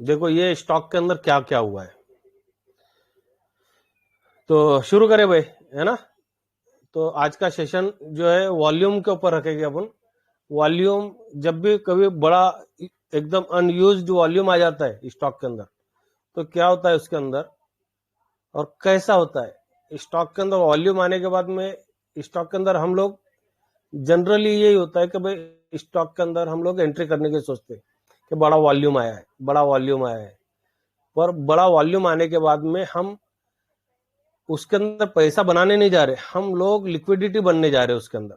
देखो ये स्टॉक के अंदर क्या क्या हुआ है, तो शुरू करें भाई, है ना। तो आज का सेशन जो है वॉल्यूम के ऊपर रखेंगे अपन। वॉल्यूम जब भी कभी बड़ा एकदम अनयूज्ड वॉल्यूम आ जाता है स्टॉक के अंदर, तो क्या होता है उसके अंदर और कैसा होता है। स्टॉक के अंदर वॉल्यूम आने के बाद में स्टॉक के अंदर हम लोग जनरली यही होता है कि भाई स्टॉक के अंदर हम लोग एंट्री करने की सोचते हैं कि बड़ा वॉल्यूम आया है, बड़ा वॉल्यूम आया है। पर बड़ा वॉल्यूम आने के बाद में हम उसके अंदर पैसा बनाने नहीं जा रहे, हम लोग लिक्विडिटी बनने जा रहे हैं उसके अंदर।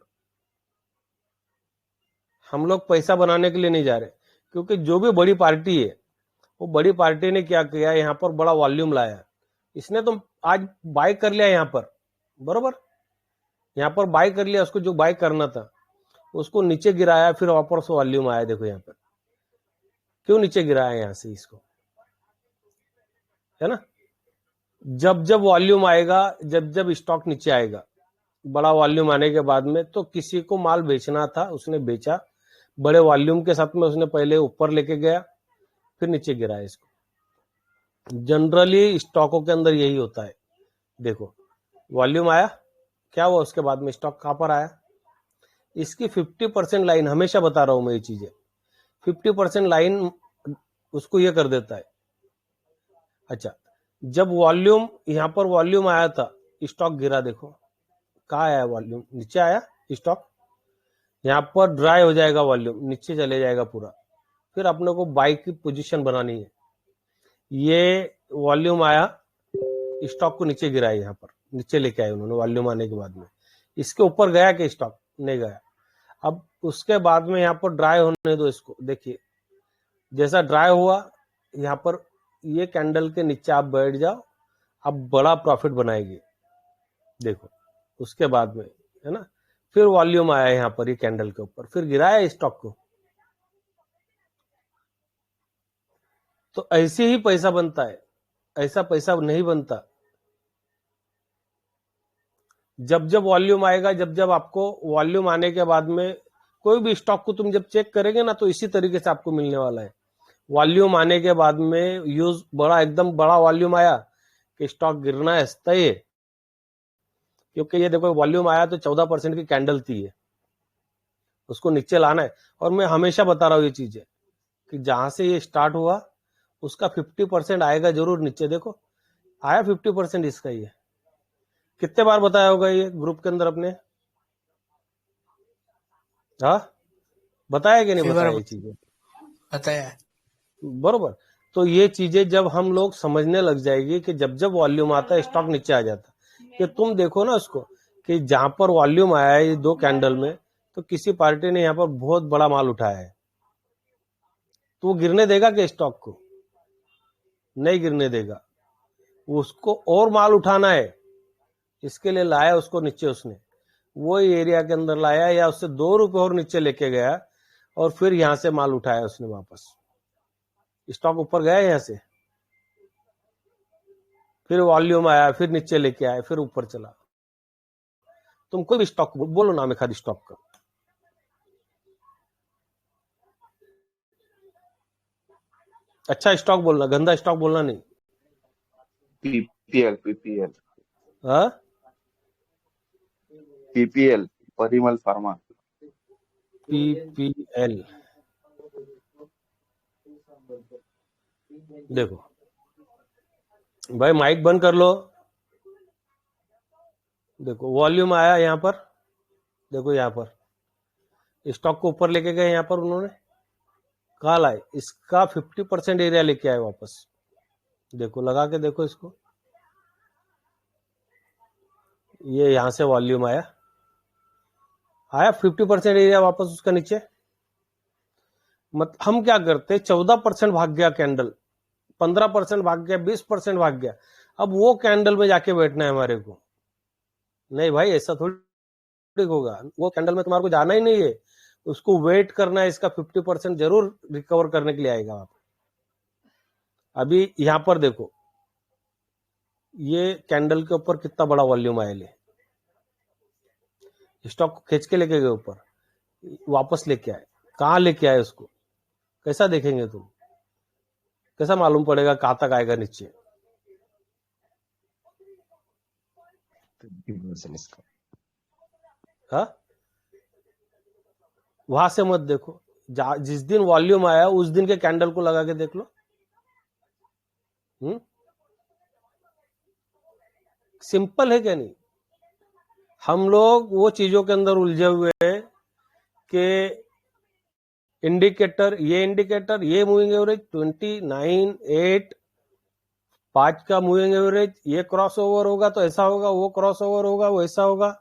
हम लोग पैसा बनाने के लिए नहीं जा रहे, क्योंकि जो भी बड़ी पार्टी है वो बड़ी पार्टी ने क्या किया, यहाँ पर बड़ा वॉल्यूम लाया। इसने तो आज बाय कर लिया यहाँ पर, बरोबर। यहाँ पर बाय कर लिया, उसको जो बाय करना था उसको नीचे गिराया, फिर वापस वॉल्यूम आया। देखो यहाँ पर क्यों नीचे गिराया यहाँ से इसको, है ना। जब जब वॉल्यूम आएगा, जब जब स्टॉक नीचे आएगा, बड़ा वॉल्यूम आने के बाद में, तो किसी को माल बेचना था उसने बेचा, बड़े वॉल्यूम के साथ में उसने पहले ऊपर लेके गया फिर नीचे गिराया इसको। जनरली स्टॉकों के अंदर यही होता है। देखो वॉल्यूम आया, क्या हुआ उसके बाद में स्टॉक कहां पर आया। इसकी 50% लाइन, हमेशा बता रहा हूं मैं ये चीजें, 50% लाइन उसको ये कर देता है। अच्छा, जब वॉल्यूम यहां पर वॉल्यूम आया था, स्टॉक गिरा। देखो कहाँ आया वॉल्यूम, नीचे आया स्टॉक। यहाँ पर ड्राई हो जाएगा वॉल्यूम, नीचे चले जाएगा पूरा। फिर अपने को बाई की पोजीशन बनानी है। ये वॉल्यूम आया, स्टॉक को नीचे गिराया, यहाँ पर नीचे लेके आए उन्होंने वॉल्यूम आने के बाद में। इसके ऊपर गया कि स्टॉक नहीं गया। अब उसके बाद में यहाँ पर ड्राई होने दो इसको। देखिए जैसा ड्राई हुआ, यहाँ पर ये कैंडल के नीचे आप बैठ जाओ, आप बड़ा प्रॉफिट बनाएगी। देखो उसके बाद में, है ना, फिर वॉल्यूम आया यहाँ पर ये कैंडल के ऊपर, फिर गिराया स्टॉक को। तो ऐसे ही पैसा बनता है, ऐसा पैसा नहीं बनता। जब जब वॉल्यूम आएगा, जब जब आपको वॉल्यूम आने के बाद में कोई भी स्टॉक को तुम जब चेक करेंगे ना, तो इसी तरीके से आपको मिलने वाला है। वॉल्यूम आने के बाद में यूज बड़ा, एकदम बड़ा वॉल्यूम आया कि स्टॉक गिरना है तय है। क्योंकि ये देखो वॉल्यूम आया तो 14% की कैंडल थी ये, उसको नीचे लाना है। और मैं हमेशा बता रहा हूँ ये चीजें कि जहां से ये स्टार्ट हुआ उसका 50% आएगा जरूर नीचे। देखो आया 50% इसका। ये कितने बार बताया होगा ये ग्रुप के अंदर अपने, हाँ बताया कि नहीं कई बार बताया ये चीजें, बताया है। बरोबर। तो ये चीजें जब हम लोग समझने लग जाएगी कि जब जब वॉल्यूम आता है स्टॉक नीचे आ जाता है। कि तुम देखो ना उसको कि जहां पर वॉल्यूम आया है ये दो कैंडल में, तो किसी पार्टी ने यहाँ पर बहुत बड़ा माल उठाया है, तो वो गिरने देगा कि स्टॉक को, नहीं गिरने देगा। उसको और माल उठाना है, इसके लिए लाया उसको नीचे उसने, वो एरिया के अंदर लाया या उससे 2 रुपए और नीचे लेके गया, और फिर यहां से माल उठाया उसने वापस। स्टॉक ऊपर गया यहां से, फिर वॉल्यूम आया, फिर नीचे लेके आया, फिर ऊपर चला। तुम कोई भी स्टॉक बोलो नाम एक आधी स्टॉक का। अच्छा स्टॉक बोलना, गंदा स्टॉक बोलना नहीं। पीपीएल पीपीएल हाँ पीपीएल परिमल फार्मा। पीपीएल, देखो भाई माइक बंद कर लो। देखो वॉल्यूम आया यहाँ पर, देखो यहाँ पर स्टॉक को ऊपर लेके गए, यहाँ पर उन्होंने कहा लाए, इसका 50% एरिया लेके आए वापस। देखो लगा के देखो इसको, ये यहां से वॉल्यूम आया, आया 50% एरिया वापस उसका नीचे। मत हम क्या करते, 14% भाग गया कैंडल, 15% भाग गया, 20% भाग गया। अब वो कैंडल में जाके बैठना है हमारे को। नहीं भाई ऐसा थोड़ी होगा, वो कैंडल में तुम्हारे को जाना ही नहीं है, उसको वेट करना है। इसका 50% जरूर रिकवर करने के लिए आएगा आप। अभी यहां पर देखो ये कैंडल के ऊपर कितना बड़ा वॉल्यूम आया, ले स्टॉक को खींच के लेके गए ऊपर, वापस लेके आए। कहाँ लेके आए उसको, कैसा देखेंगे तुम। कैसा मालूम पड़ेगा कहां तक आएगा नीचे? इसका हाँ, वहां से मत देखो, जिस दिन वॉल्यूम आया उस दिन के कैंडल को लगा के देख लो। सिंपल है क्या नहीं? हम लोग वो चीजों के अंदर उलझे हुए हैं कि इंडिकेटर, ये मूविंग एवरेज 29.8 5 का मूविंग एवरेज, ये क्रॉस ओवर होगा तो ऐसा होगा, वो क्रॉस ओवर होगा वो ऐसा होगा।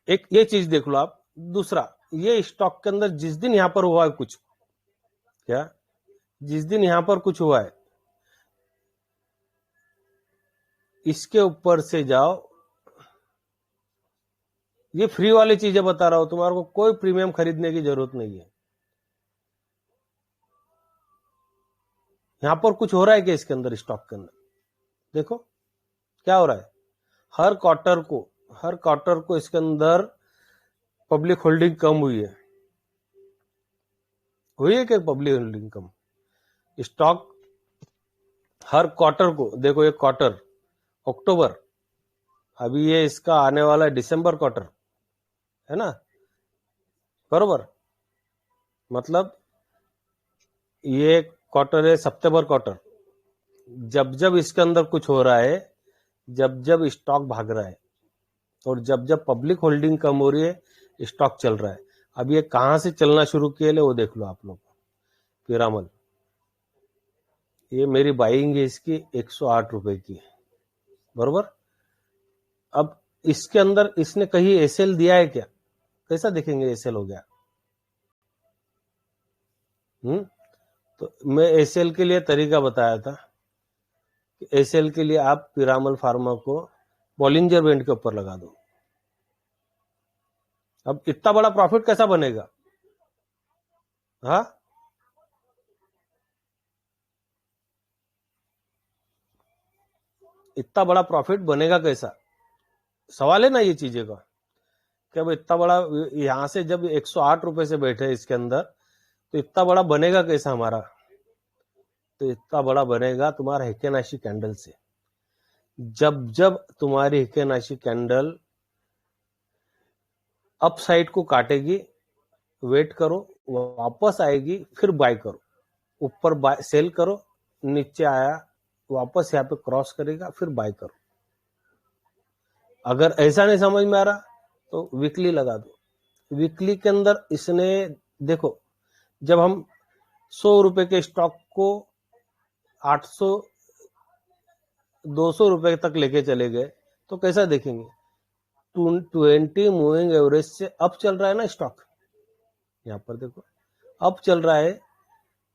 एक ये चीज देख लो आप। दूसरा, ये स्टॉक के अंदर जिस दिन यहां पर हुआ है कुछ, क्या जिस दिन यहां पर कुछ हुआ है, इसके ऊपर से जाओ। ये फ्री वाली चीजें बता रहा हूं, तुम्हारे को कोई प्रीमियम खरीदने की जरूरत नहीं है। यहां पर कुछ हो रहा है क्या इसके अंदर, स्टॉक के अंदर? देखो क्या हो रहा है। हर क्वार्टर को इसके अंदर पब्लिक होल्डिंग कम हुई है क्या? पब्लिक होल्डिंग कम, स्टॉक हर क्वार्टर को देखो। एक क्वार्टर अक्टूबर, अभी ये इसका आने वाला दिसंबर क्वार्टर है ना, बरोबर? मतलब ये क्वार्टर है सितंबर क्वार्टर। जब जब इसके अंदर कुछ हो रहा है, जब जब स्टॉक भाग रहा है, और जब जब पब्लिक होल्डिंग कम हो रही है, स्टॉक चल रहा है। अब ये कहां से चलना शुरू किए ले वो देख लो आप लोग। पीरामल, ये मेरी बाइंग है इसकी 108 रुपए की, बरोबर? अब इसके अंदर इसने कहीं एसएल दिया है क्या? कैसा देखेंगे एसएल हो गया? तो मैं एसएल के लिए तरीका बताया था कि एसएल के लिए आप पीरामल फार्मा को बॉलिंजर बैंड के ऊपर लगा दो। अब इतना बड़ा प्रॉफिट कैसा बनेगा? हाँ, इतना बड़ा प्रॉफिट बनेगा कैसा? सवाल है ना ये चीजें का, कि अब इतना बड़ा, यहां से जब 108 रुपए से बैठे इसके अंदर, तो इतना बड़ा बनेगा कैसा हमारा? तो इतना बड़ा बनेगा तुम्हारा हिकेनाशी कैंडल से। जब जब तुम्हारी हिकेनाशी कैंडल अप साइड को काटेगी, वेट करो, वापस आएगी, फिर बाय करो। ऊपर बाय सेल करो, नीचे आया वापस यहाँ पे क्रॉस करेगा, फिर बाय करो। अगर ऐसा नहीं समझ में आ रहा तो वीकली लगा दो। वीकली के अंदर इसने देखो, जब हम 100 रुपए के स्टॉक को 800 200 रुपए तक लेके चले गए, तो कैसा देखेंगे? 20 मूविंग एवरेज से अप चल रहा है ना स्टॉक। यहाँ पर देखो अप चल रहा है,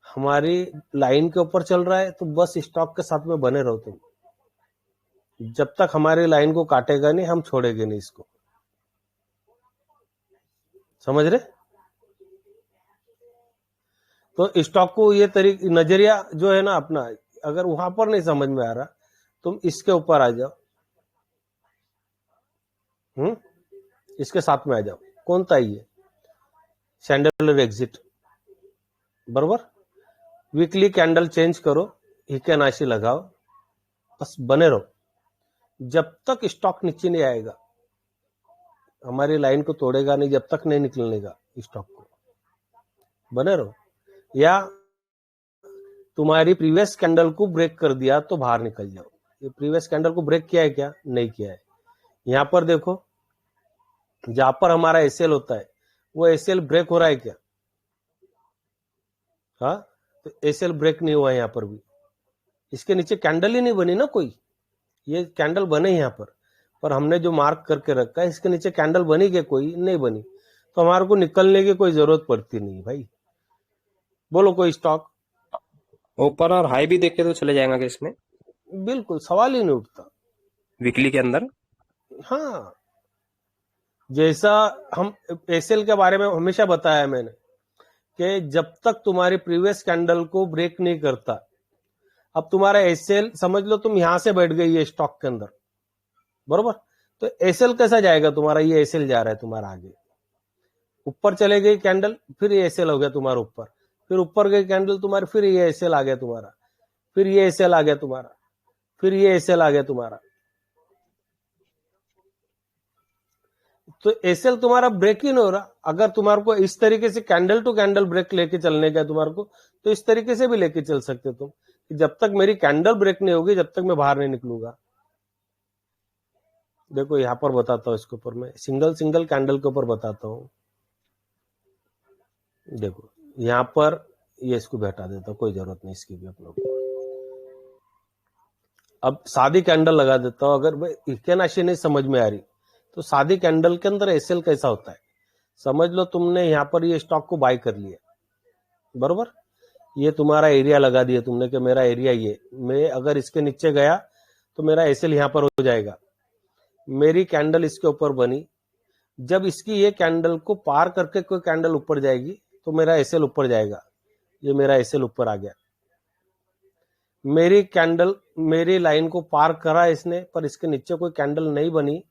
हमारी लाइन के ऊपर चल रहा है, तो बस स्टॉक के साथ में बने रहो तुम। जब तक हमारी लाइन को काटेगा नहीं, हम छोड़ेंगे नहीं इसको। समझ रहे? तो स्टॉक को ये नजरिया जो है ना अपना, अगर वहां पर नहीं समझ में आ रहा, तुम इसके ऊपर आ जाओ। इसके साथ में आ जाओ। कौन सा ये सैंडलर एग्जिट, बरोबर? वीकली कैंडल चेंज करो, हिकेनाशी लगाओ, बस बने रहो। जब तक स्टॉक नीचे नहीं आएगा, हमारी लाइन को तोड़ेगा नहीं, जब तक नहीं निकलने का स्टॉक को, बने रहो। या तुम्हारी प्रीवियस कैंडल को ब्रेक कर दिया तो बाहर निकल जाओ। ये प्रीवियस कैंडल को ब्रेक किया है क्या? नहीं किया है। यहां पर देखो, जहां पर हमारा एसएल होता है, वो एसएल ब्रेक हो रहा है क्या? हाँ, तो एसएल ब्रेक नहीं हुआ है। यहां पर भी इसके नीचे कैंडल ही नहीं बनी ना कोई। ये कैंडल बने यहाँ पर हमने जो मार्क करके रखा है, इसके नीचे कैंडल बनी क्या? कोई नहीं बनी। तो हमारे को निकलने की कोई जरूरत पड़ती नहीं भाई। बोलो कोई स्टॉक ऊपर और हाई भी देख के तो चले जाएगा कि इसमें? बिल्कुल सवाल ही नहीं उठता वीकली के अंदर। हाँ, जैसा हम एसएल के बारे में हमेशा बताया मैंने कि जब तक तुम्हारी प्रीवियस कैंडल को ब्रेक नहीं करता, अब तुम्हारा एसएल समझ लो, तुम यहां से बैठ गई है स्टॉक के अंदर, बरोबर? तो एसएल कैसा जाएगा तुम्हारा? ये एसएल जा रहा है तुम्हारा आगे, ऊपर चले गई कैंडल, फिर ये एसएल हो गया तुम्हारा ऊपर। फिर ऊपर गई कैंडल तुम्हारी, फिर ये एसएल आ गया तुम्हारा, फिर ये एसएल आ गया तुम्हारा, फिर ये एसएल आ गया तुम्हारा। तो एसएल तुम्हारा ब्रेक ही नहीं हो रहा। अगर तुम्हारे को इस तरीके से कैंडल टू कैंडल ब्रेक लेके चलने का तुम्हारे को, तो इस तरीके से भी लेके चल सकते तुम, जब तक मेरी कैंडल ब्रेक नहीं होगी जब तक मैं बाहर नहीं निकलूंगा। देखो यहां पर बताता हूं, इसके ऊपर मैं सिंगल सिंगल कैंडल के ऊपर बताता हूं। देखो यहां पर ये इसको भी हटा देता हूं, कोई जरूरत नहीं इसकी भी अपनों को। अब सादी कैंडल लगा देता हूं। अगर भाई इकेनाशी नहीं समझ में आ रही तो सादी कैंडल के अंदर एसएल कैसा होता है समझ लो। तुमने यहां पर ये स्टॉक को बाय कर लिया, बरोबर, ये तुम्हारा एरिया लगा दिया तुमने कि मेरा एरिया ये, मैं अगर इसके नीचे गया तो मेरा एसएल यहां पर हो जाएगा। मेरी कैंडल इसके ऊपर बनी, जब इसकी ये कैंडल को पार करके कोई कैंडल ऊपर जाएगी तो मेरा एसएल ऊपर जाएगा। ये मेरा एसएल ऊपर आ गया। मेरी कैंडल मेरी लाइन को पार करा इसने, पर इसके नीचे कोई कैंडल नहीं बनी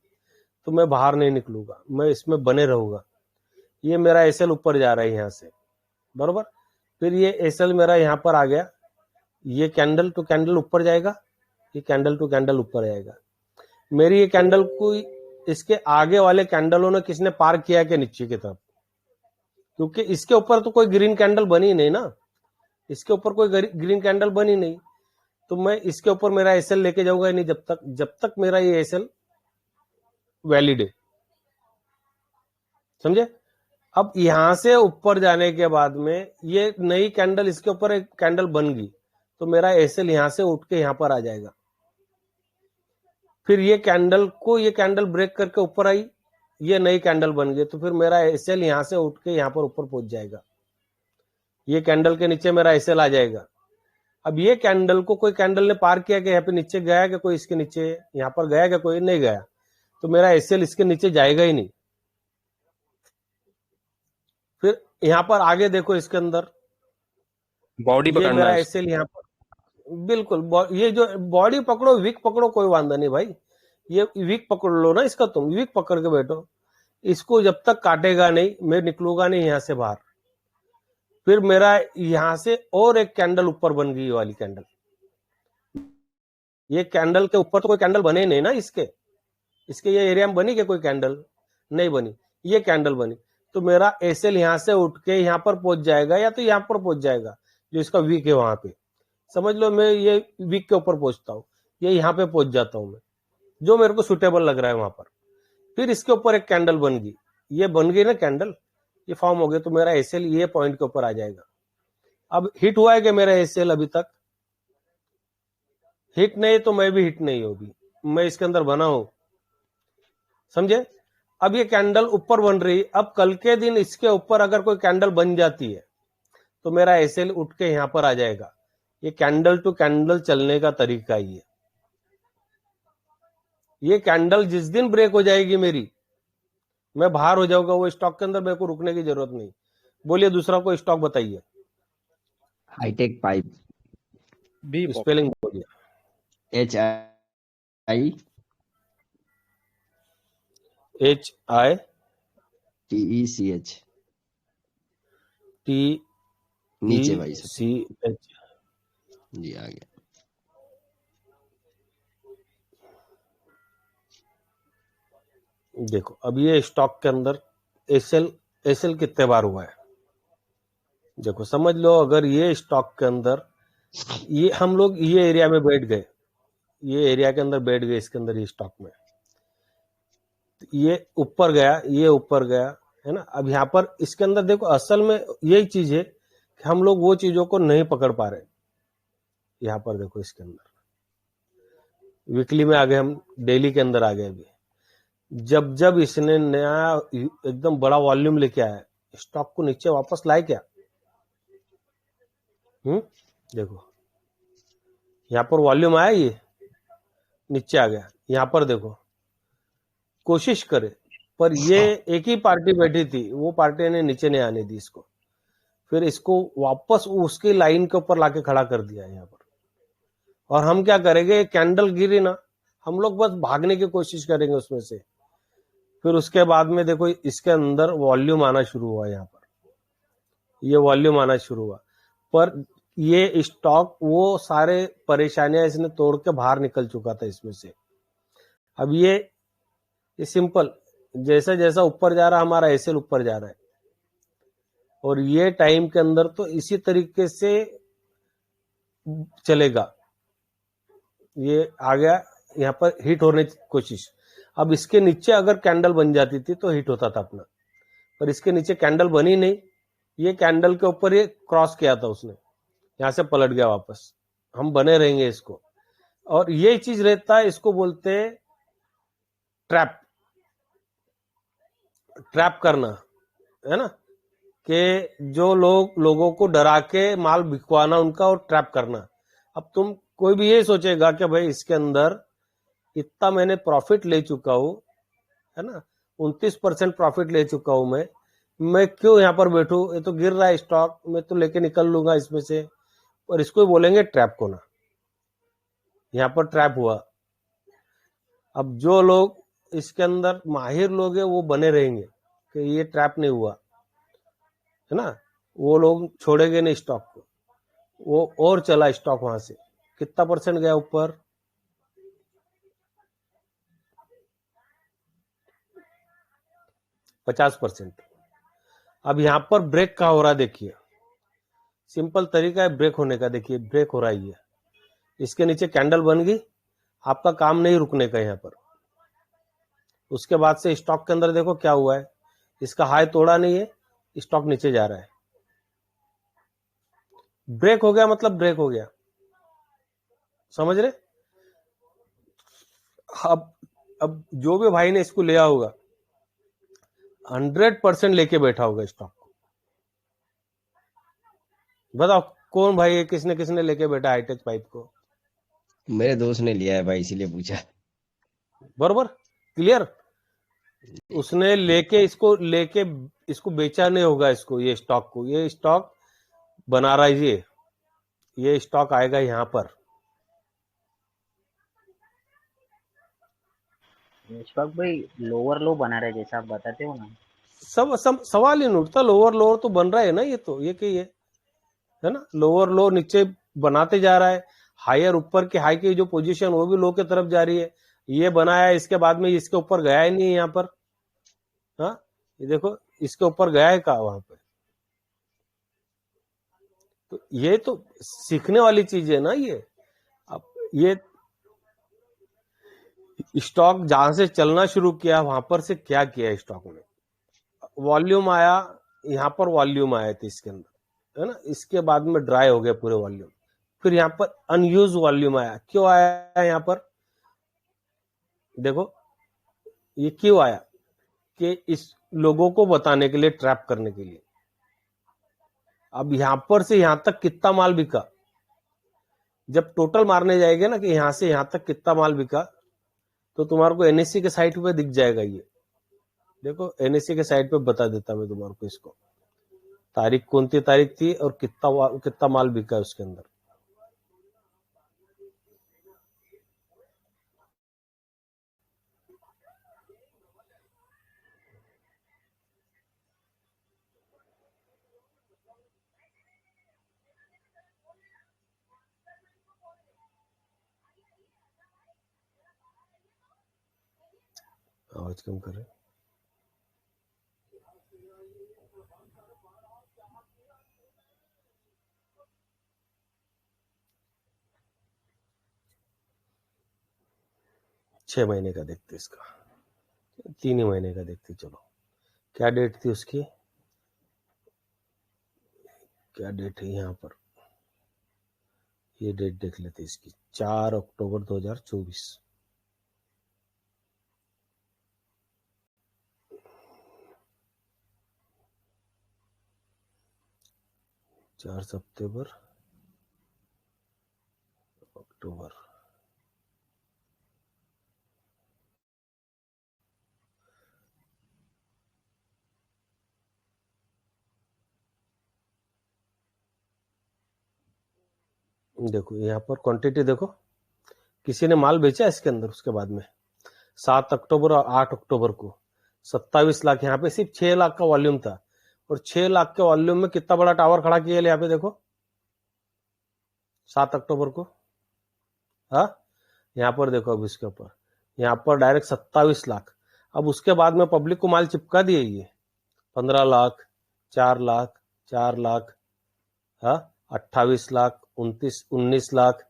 तो मैं बाहर नहीं निकलूंगा, मैं इसमें बने रहूंगा। ये मेरा एसएल ऊपर जा रहा है यहां से, बरोबर। फिर ये एसएल मेरा यहां पर आ गया, ये कैंडल टू कैंडल ऊपर जाएगा, ये कैंडल टू कैंडल ऊपर जाएगा। मेरी ये कैंडल को इसके आगे वाले कैंडलों ने किसने पार किया कि नीचे की तरफ, क्योंकि इसके ऊपर तो कोई ग्रीन कैंडल बनी नहीं ना, इसके ऊपर कोई ग्रीन कैंडल बनी नहीं, तो मैं इसके ऊपर मेरा एसएल लेके जाऊंगा नहीं जब तक मेरा ये एसएल वैलिड है, समझे। अब यहां से ऊपर जाने के बाद में ये नई कैंडल, इसके ऊपर एक कैंडल बन गई तो मेरा एसएल यहां से उठ के यहां पर आ जाएगा। फिर ये कैंडल ब्रेक करके ऊपर आई, ये नई कैंडल बन गई तो फिर मेरा एसएल यहां से उठ के यहां पर ऊपर पहुंच जाएगा। ये कैंडल के नीचे मेरा एसएल आ जाएगा। अब ये कैंडल को कोई कैंडल ने पार किया कि यहाँ पे नीचे गया कि कोई इसके नीचे, यहाँ पर गया कि कोई नहीं गया, तो मेरा एसएल इसके नीचे जाएगा ही नहीं। फिर यहाँ पर आगे देखो, इसके अंदर बॉडी ये पकड़ना मेरा है। एसएल यहाँ पर बिल्कुल ये जो बॉडी पकड़ो, वीक पकड़ो, कोई वांदा नहीं भाई, ये वीक पकड़ लो ना इसका, तुम वीक पकड़ के बैठो। इसको जब तक काटेगा नहीं मैं निकलूंगा नहीं यहां से बाहर। फिर मेरा यहां से और एक कैंडल ऊपर बन गई, ये वाली कैंडल। ये कैंडल के ऊपर तो कोई कैंडल बने नहीं ना, इसके ये एरिया में बनी क्या कोई कैंडल, नहीं बनी। ये कैंडल बनी तो मेरा एसएल यहां से उठ के यहां पर पहुंच जाएगा, या तो यहां पर पहुंच जाएगा जो इसका वीक है वहां पे। समझ लो मैं ये वीक के ऊपर पहुंचता हूँ, ये यहाँ पे पहुंच जाता हूं मैं, जो मेरे को सुटेबल लग रहा है वहां पर। फिर इसके ऊपर एक कैंडल बन गई, ये बन गई ना कैंडल, ये फॉर्म हो गया तो मेरा एसएल ये पॉइंट के ऊपर आ जाएगा। अब हिट हुआ है कि मेरा एसएल, अभी तक हिट नहीं, तो मैं भी हिट नहीं होगी, मैं इसके अंदर बना हूं, समझे। अब ये कैंडल ऊपर बन रही, अब कल के दिन इसके ऊपर अगर कोई कैंडल बन जाती है तो मेरा एसएल उठ के यहां पर आ जाएगा। ये कैंडल टू कैंडल चलने का तरीका ही है। ये कैंडल जिस दिन ब्रेक हो जाएगी मेरी, मैं बाहर हो जाऊंगा, वो स्टॉक के अंदर मेरे को रुकने की जरूरत नहीं। बोलिए दूसरा कोई स्टॉक बताइए। हाईटेक पाइप, बी स्पेलिंग बोलिए। HITECH, नीचे भाई सब HITECH। जी आ गया। देखो अब ये स्टॉक के अंदर एसएल कितने बार हुआ है, देखो समझ लो। अगर ये स्टॉक के अंदर ये हम लोग ये एरिया में बैठ गए, ये एरिया के अंदर बैठ गए, इसके अंदर ये स्टॉक में ये ऊपर गया, ये ऊपर गया, है ना। अब यहाँ पर इसके अंदर देखो, असल में यही चीज है कि हम लोग वो चीजों को नहीं पकड़ पा रहे। यहाँ पर देखो, इसके अंदर वीकली में आ गए हम, डेली के अंदर आ गए। अभी जब इसने नया एकदम बड़ा वॉल्यूम लेके आया, स्टॉक को नीचे वापस लाए क्या, देखो यहाँ पर वॉल्यूम आया, ये नीचे आ गया। यहाँ पर देखो, कोशिश करे, पर ये एक ही पार्टी बैठी थी, वो पार्टी ने नीचे नहीं आने दी इसको, फिर इसको वापस उसकी लाइन के ऊपर लाके खड़ा कर दिया यहाँ पर। और हम क्या करेंगे, कैंडल गिरी ना, हम लोग बस भागने की कोशिश करेंगे उसमें से। फिर उसके बाद में देखो, इसके अंदर वॉल्यूम आना शुरू हुआ यहाँ पर, ये वॉल्यूम आना शुरू हुआ, पर ये स्टॉक वो सारे परेशानियां इसने तोड़ के बाहर निकल चुका था इसमें से। अब ये सिंपल, जैसा जैसा ऊपर जा रहा हमारा एसएल ऊपर जा रहा है, और ये टाइम के अंदर तो इसी तरीके से चलेगा। ये आ गया यहाँ पर हिट होने की कोशिश। अब इसके नीचे अगर कैंडल बन जाती थी तो हिट होता था अपना, पर इसके नीचे कैंडल बनी नहीं। ये कैंडल के ऊपर ये क्रॉस किया था उसने, यहां से पलट गया वापस। हम बने रहेंगे इसको, और ये चीज रहता है, इसको बोलते हैं ट्रैप। ट्रैप करना है ना, कि जो लोगों को डरा के माल बिकवाना उनका, और ट्रैप करना। अब तुम कोई भी ये सोचेगा कि भाई इसके अंदर इतना मैंने प्रॉफिट ले चुका हूं, है ना, 29% प्रॉफिट ले चुका हूं मैं क्यों यहाँ पर बैठूं, ये तो गिर रहा है स्टॉक, मैं तो लेके निकल लूंगा इसमें से। और इसको बोलेंगे ट्रैप होना। यहाँ पर ट्रैप हुआ। अब जो लोग इसके अंदर माहिर लोग हैं वो बने रहेंगे कि ये ट्रैप नहीं हुआ, है ना, वो लोग छोड़ेंगे नहीं स्टॉक को। वो और चला स्टॉक वहां से, कितना परसेंट गया ऊपर, 50%। अब यहां पर ब्रेक का हो रहा, देखिए सिंपल तरीका है ब्रेक होने का। देखिए ब्रेक हो रहा है, ये इसके नीचे कैंडल बन गई, आपका काम नहीं रुकने का यहाँ पर। उसके बाद से स्टॉक के अंदर देखो क्या हुआ है, इसका हाई तोड़ा नहीं है, स्टॉक नीचे जा रहा है। ब्रेक हो गया मतलब ब्रेक हो गया, समझ रहे। अब जो भी भाई ने इसको लिया होगा 100% लेके बैठा होगा स्टॉक को। बताओ कौन भाई है, किसने किसने लेके बैठा हाईटेक पाइप को? मेरे दोस्त ने लिया है भाई, इसीलिए पूछा। बरोबर, क्लियर। उसने लेके इसको बेचा नहीं होगा इसको, ये स्टॉक को। ये स्टॉक बना रहा है, ये स्टॉक आएगा यहां पर। निष्पक भाई लोअर लो बना रहे जैसा आप बताते हो ना, सब सवाल ही नहीं उठता। लोअर तो बन रहा है ना, ये तो ये कि ये है ना, लोअर लो नीचे बनाते जा रहा है, हायर ऊपर के हाई की जो पोजीशन वो भी लो की तरफ जा रही है। ये बनाया है, इसके बाद में इसके ऊपर गया ही नहीं है यहाँ पर। हाँ, ये देखो इसके ऊपर गया है कहा वहां पे। तो ये तो सीखने वाली चीज है ना ये। अब ये स्टॉक जहां से चलना शुरू किया वहां पर से क्या किया स्टॉक ने, वॉल्यूम आया, यहाँ पर वॉल्यूम आया था इसके अंदर, है ना, इसके बाद में ड्राई हो गया पूरे वॉल्यूम। फिर यहाँ पर अनयूज वॉल्यूम आया। क्यों आया यहाँ पर, देखो ये क्यों आया, कि इस लोगों को बताने के लिए, ट्रैप करने के लिए। अब यहां पर से यहां तक कितना माल बिका, जब टोटल मारने जाएंगे ना कि यहां से यहां तक कितना माल बिका, तो तुम्हारे को एनएससी के साइट पे दिख जाएगा। ये देखो एनएससी के साइट पे बता देता मैं तुम्हारे को, इसको तारीख कौन सी तारीख थी और कितना माल बिका है उसके अंदर। आवाज कम कर रहे, छह महीने का देखते, इसका 3 ही महीने का देखते। चलो क्या डेट थी उसकी, क्या डेट है यहाँ पर, ये डेट देख लेते इसकी, 4 अक्टूबर 2024। 4 सितंबर अक्टूबर, देखो यहाँ पर क्वांटिटी देखो, किसी ने माल बेचा इसके अंदर। उसके बाद में 7 अक्टूबर और 8 अक्टूबर को 27 लाख, यहाँ पे सिर्फ 6 लाख का वॉल्यूम था, और 6 लाख के वॉल्यूम में कितना बड़ा टावर खड़ा किया है यहाँ पे देखो 7 अक्टूबर को। हाँ, यहाँ पर देखो अब इसके ऊपर यहाँ पर डायरेक्ट 27 लाख। अब उसके बाद में पब्लिक को माल चिपका दिए ये 15 लाख, 4 लाख, 4 लाख, हाँ 28 लाख, 19 लाख,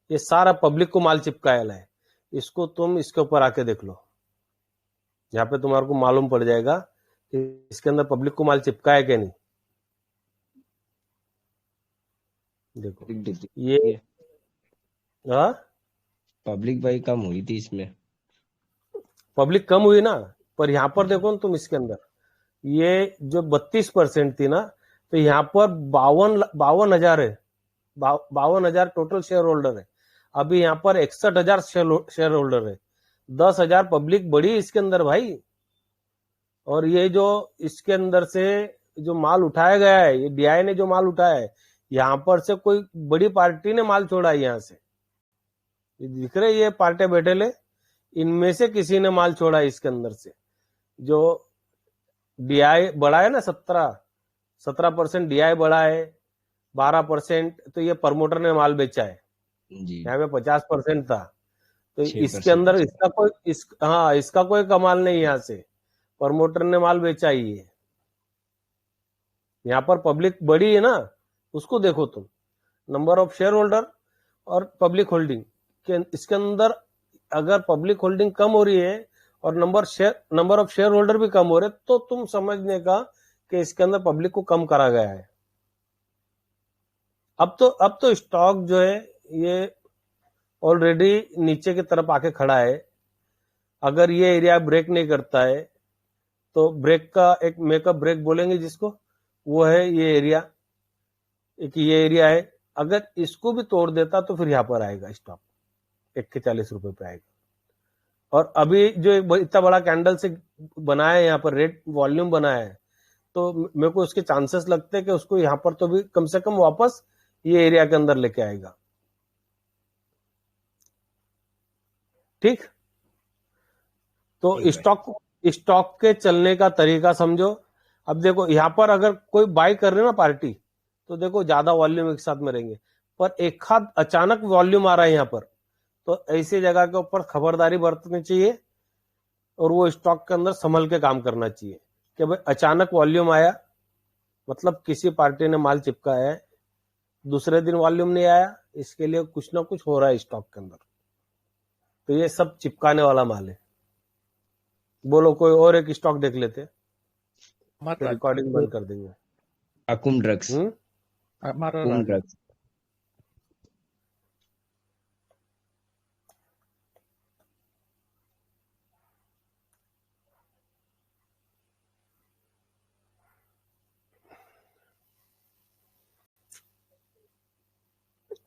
ये सारा पब्लिक को माल चिपकाया है। इसको तुम इसके ऊपर आके देख लो, यहाँ पे तुम्हारे को मालूम पड़ जाएगा कि इसके अंदर पब्लिक को माल चिपकाया क्या नहीं। देखो ये हाँ पब्लिक भाई कम हुई थी इसमें। पब्लिक कम हुई ना, पर यहाँ पर देखो ना तुम इसके अंदर ये जो 32% थी ना, तो यहाँ पर 52,000 है, 52,000 टोटल शेयर होल्डर है। अभी यहाँ पर 61,000 शेयर होल्डर है, 10,000 पब्लिक बढ़ी इसके अंदर भाई। और ये जो इसके अंदर से जो माल उठाया गया है, ये डीआई ने जो माल उठाया है, यहाँ पर से कोई बड़ी पार्टी ने माल छोड़ा है। यहाँ से ये दिख रहे ये पार्टी बैठे ले, इनमें से किसी ने माल छोड़ा है इसके अंदर से। जो डीआई बढ़ा है ना 17% डीआई बढ़ा है, 12% तो ये प्रमोटर ने माल बेचा है। जी यहाँ पे 50% था, तो 6% इसके अंदर इसका कोई कमाल नहीं। यहाँ से प्रमोटर ने माल बेचा ही है। यहाँ पर पब्लिक बड़ी है ना, उसको देखो तुम, नंबर ऑफ शेयर होल्डर और पब्लिक होल्डिंग के इसके अंदर अगर पब्लिक होल्डिंग कम हो रही है और नंबर ऑफ शेयर होल्डर भी कम हो रहे, तो तुम समझने का कि इसके अंदर पब्लिक को कम करा गया है। अब तो स्टॉक जो है ये ऑलरेडी नीचे की तरफ आके खड़ा है। अगर ये एरिया ब्रेक नहीं करता है तो ब्रेक का एक मेकअप ब्रेक बोलेंगे जिसको, वो है ये एरिया, एक ये एरिया है। अगर इसको भी तोड़ देता तो फिर यहाँ पर आएगा स्टॉक 41 रुपए पे आएगा। और अभी जो इतना बड़ा कैंडल से बनाया है यहाँ पर रेड वॉल्यूम बनाया है, तो मेरे को उसके चांसेस लगते हैं कि उसको यहाँ पर तो भी कम से कम वापस ये एरिया के अंदर लेके आएगा। ठीक, तो स्टॉक के चलने का तरीका समझो। अब देखो यहाँ पर अगर कोई बाय कर रहे ना पार्टी, तो देखो ज्यादा वॉल्यूम एक साथ में रहेंगे, पर एक हाथ अचानक वॉल्यूम आ रहा है यहाँ पर, तो ऐसी जगह के ऊपर खबरदारी बरतनी चाहिए और वो स्टॉक के अंदर संभल के काम करना चाहिए कि भाई अचानक वॉल्यूम आया मतलब किसी पार्टी ने माल चिपकाया है, दूसरे दिन वॉल्यूम नहीं आया, इसके लिए कुछ ना कुछ हो रहा है स्टॉक के अंदर। तो ये सब चिपकाने वाला माल है। बोलो कोई और एक स्टॉक देख लेते, रिकॉर्डिंग बंद कर देंगे। अकुम ड्रग्स। अकुम ड्रग्स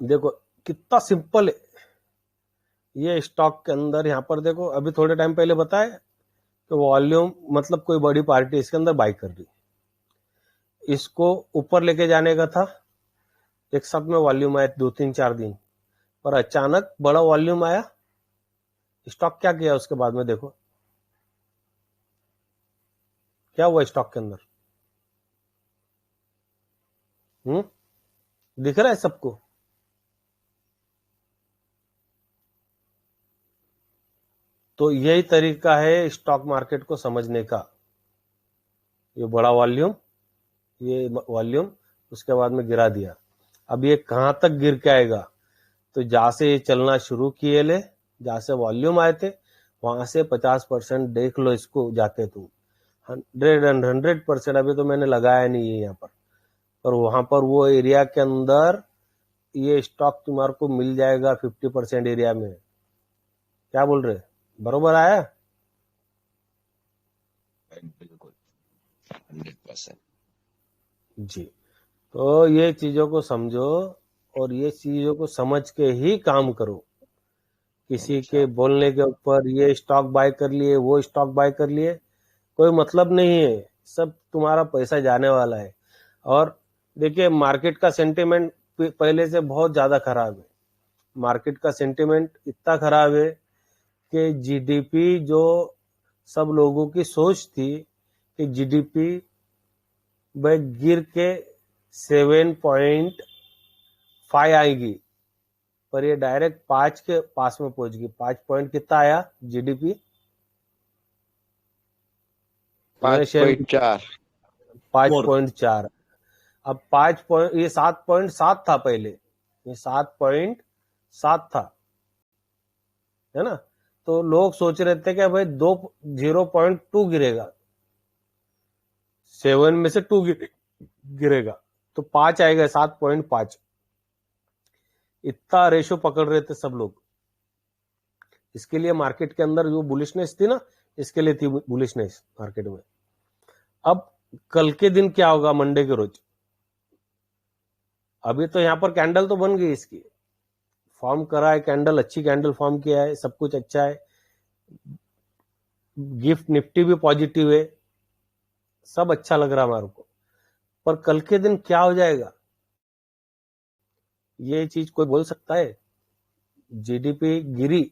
देखो कितना सिंपल है ये स्टॉक के अंदर। यहाँ पर देखो अभी थोड़े टाइम पहले बताया कि वॉल्यूम मतलब कोई बड़ी पार्टी इसके अंदर बाई कर रही, इसको ऊपर लेके जाने का था, एक साथ में वॉल्यूम आया 2-3-4 दिन, पर अचानक बड़ा वॉल्यूम आया, स्टॉक क्या किया उसके बाद में देखो क्या हुआ स्टॉक के अंदर। दिख रहा है सबको? तो यही तरीका है स्टॉक मार्केट को समझने का। ये बड़ा वॉल्यूम, ये वॉल्यूम, उसके बाद में गिरा दिया। अब ये कहां तक गिर के आएगा, तो जहां से ये चलना शुरू किए ले, जहां से वॉल्यूम आए थे वहां से 50% देख लो इसको जाके तुम। 100% अभी तो मैंने लगाया नहीं है यहाँ पर वहां पर वो एरिया के अंदर ये स्टॉक तुम्हारे को मिल जाएगा 50% एरिया में। क्या बोल रहे, बरोबर आया? बिल्कुल 100%। जी, तो ये चीजों को समझो और ये चीजों को समझ के ही काम करो। किसी के बोलने के ऊपर ये स्टॉक बाय कर लिए, वो स्टॉक बाय कर लिए, कोई मतलब नहीं है। सब तुम्हारा पैसा जाने वाला है। और देखिए मार्केट का सेंटिमेंट पहले से बहुत ज्यादा खराब है। मार्केट का सेंटिमेंट इतना खराब है कि जीडीपी, जो सब लोगों की सोच थी कि जीडीपी भाई गिर के 7.5 आएगी, पर ये डायरेक्ट 5 के पास में पहुंच गई। 5 पॉइंट कितना आया जीडीपी? 5.4 5.4। अब 5 पॉइंट, ये 7.7 था पहले, ये 7.7 था, है ना। तो लोग सोच रहे थे कि भाई 0.2 गिरेगा, 7 में से 2 गिरेगा तो 5 आएगा, 7.5। इतना रेशो पकड़ रहे थे सब लोग। इसके लिए मार्केट के अंदर जो बुलिशनेस थी ना, इसके लिए थी बुलिशनेस मार्केट में। अब कल के दिन क्या होगा, मंडे के रोज? अभी तो यहां पर कैंडल तो बन गई, इसकी फॉर्म करा है कैंडल, अच्छी कैंडल फॉर्म किया है, सब कुछ अच्छा है। गिफ्ट निफ्टी भी पॉजिटिव है, सब अच्छा लग रहा है हमारे को। पर कल के दिन क्या हो जाएगा, ये चीज कोई बोल सकता है? जीडीपी गिरी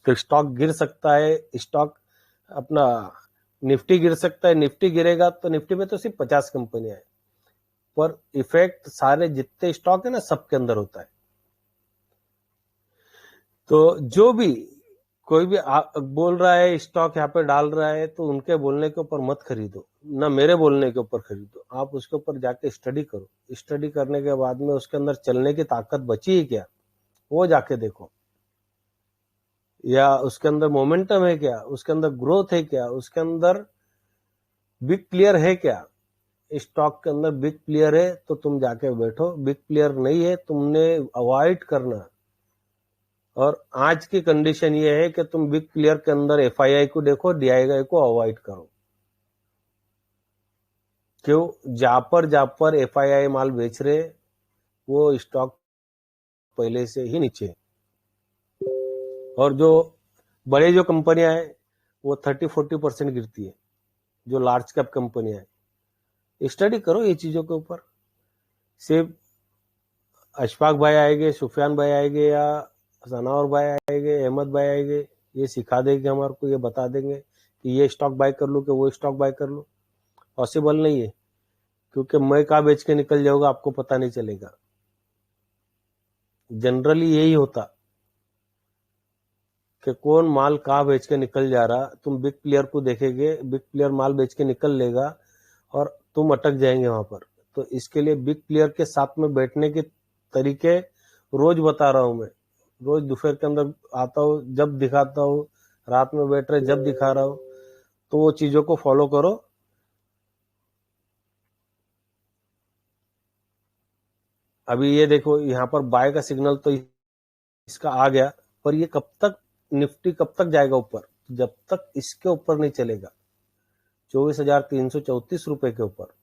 तो स्टॉक गिर सकता है, स्टॉक अपना निफ्टी गिर सकता है। निफ्टी गिरेगा तो निफ्टी में तो सिर्फ 50 कंपनियां है, पर इफेक्ट सारे जितने स्टॉक है ना, सबके अंदर होता है। तो जो भी कोई भी बोल रहा है स्टॉक यहाँ पे डाल रहा है, तो उनके बोलने के ऊपर मत खरीदो, ना मेरे बोलने के ऊपर खरीदो। आप उसके ऊपर जाके स्टडी करो, स्टडी करने के बाद में उसके अंदर चलने की ताकत बची है क्या, वो जाके देखो। या उसके अंदर मोमेंटम है क्या, उसके अंदर ग्रोथ है क्या, उसके अंदर बिग प्लेयर है क्या। स्टॉक के अंदर बिग प्लेयर है तो तुम जाके बैठो, बिग प्लेयर नहीं है तुमने अवॉइड करना। और आज की कंडीशन ये है कि तुम बिग प्लेयर के अंदर एफआईआई को देखो, डीआईआई को अवॉइड करो। क्यों? जापर एफआईआई माल बेच रहे, वो स्टॉक पहले से ही नीचे है। और जो बड़े जो कंपनियां हैं वो 30-40% गिरती है, जो लार्ज कैप कंपनियां हैं। स्टडी करो ये चीजों के ऊपर। सिर्फ अशफाक भाई आएंगे, सुफियान भाई आएंगे, या सनावर भाई आएंगे, अहमद भाई आएंगे, ये सिखा देंगे हमारे को, ये बता देंगे कि ये स्टॉक बाय कर लो कि वो स्टॉक बाय कर लो। पॉसिबल नहीं है, क्योंकि मैं कहाँ बेच के निकल जाऊंगा आपको पता नहीं चलेगा। जनरली यही होता कि कौन माल कहाँ बेच के निकल जा रहा। तुम बिग प्लेयर को देखेंगे, बिग प्लेयर माल बेच के निकल लेगा और तुम अटक जाएंगे वहां पर। तो इसके लिए बिग प्लेयर के साथ में बैठने के तरीके रोज बता रहा हूं मैं। रोज दोपहर के अंदर आता हूँ, जब दिखाता हूँ, रात में बैठ रहे जब दिखा रहा हूँ, तो वो चीजों को फॉलो करो। अभी ये देखो, यहाँ पर बाय का सिग्नल तो इसका आ गया, पर ये कब तक, निफ्टी कब तक जाएगा ऊपर? जब तक इसके ऊपर नहीं चलेगा 24,334 रुपए के ऊपर।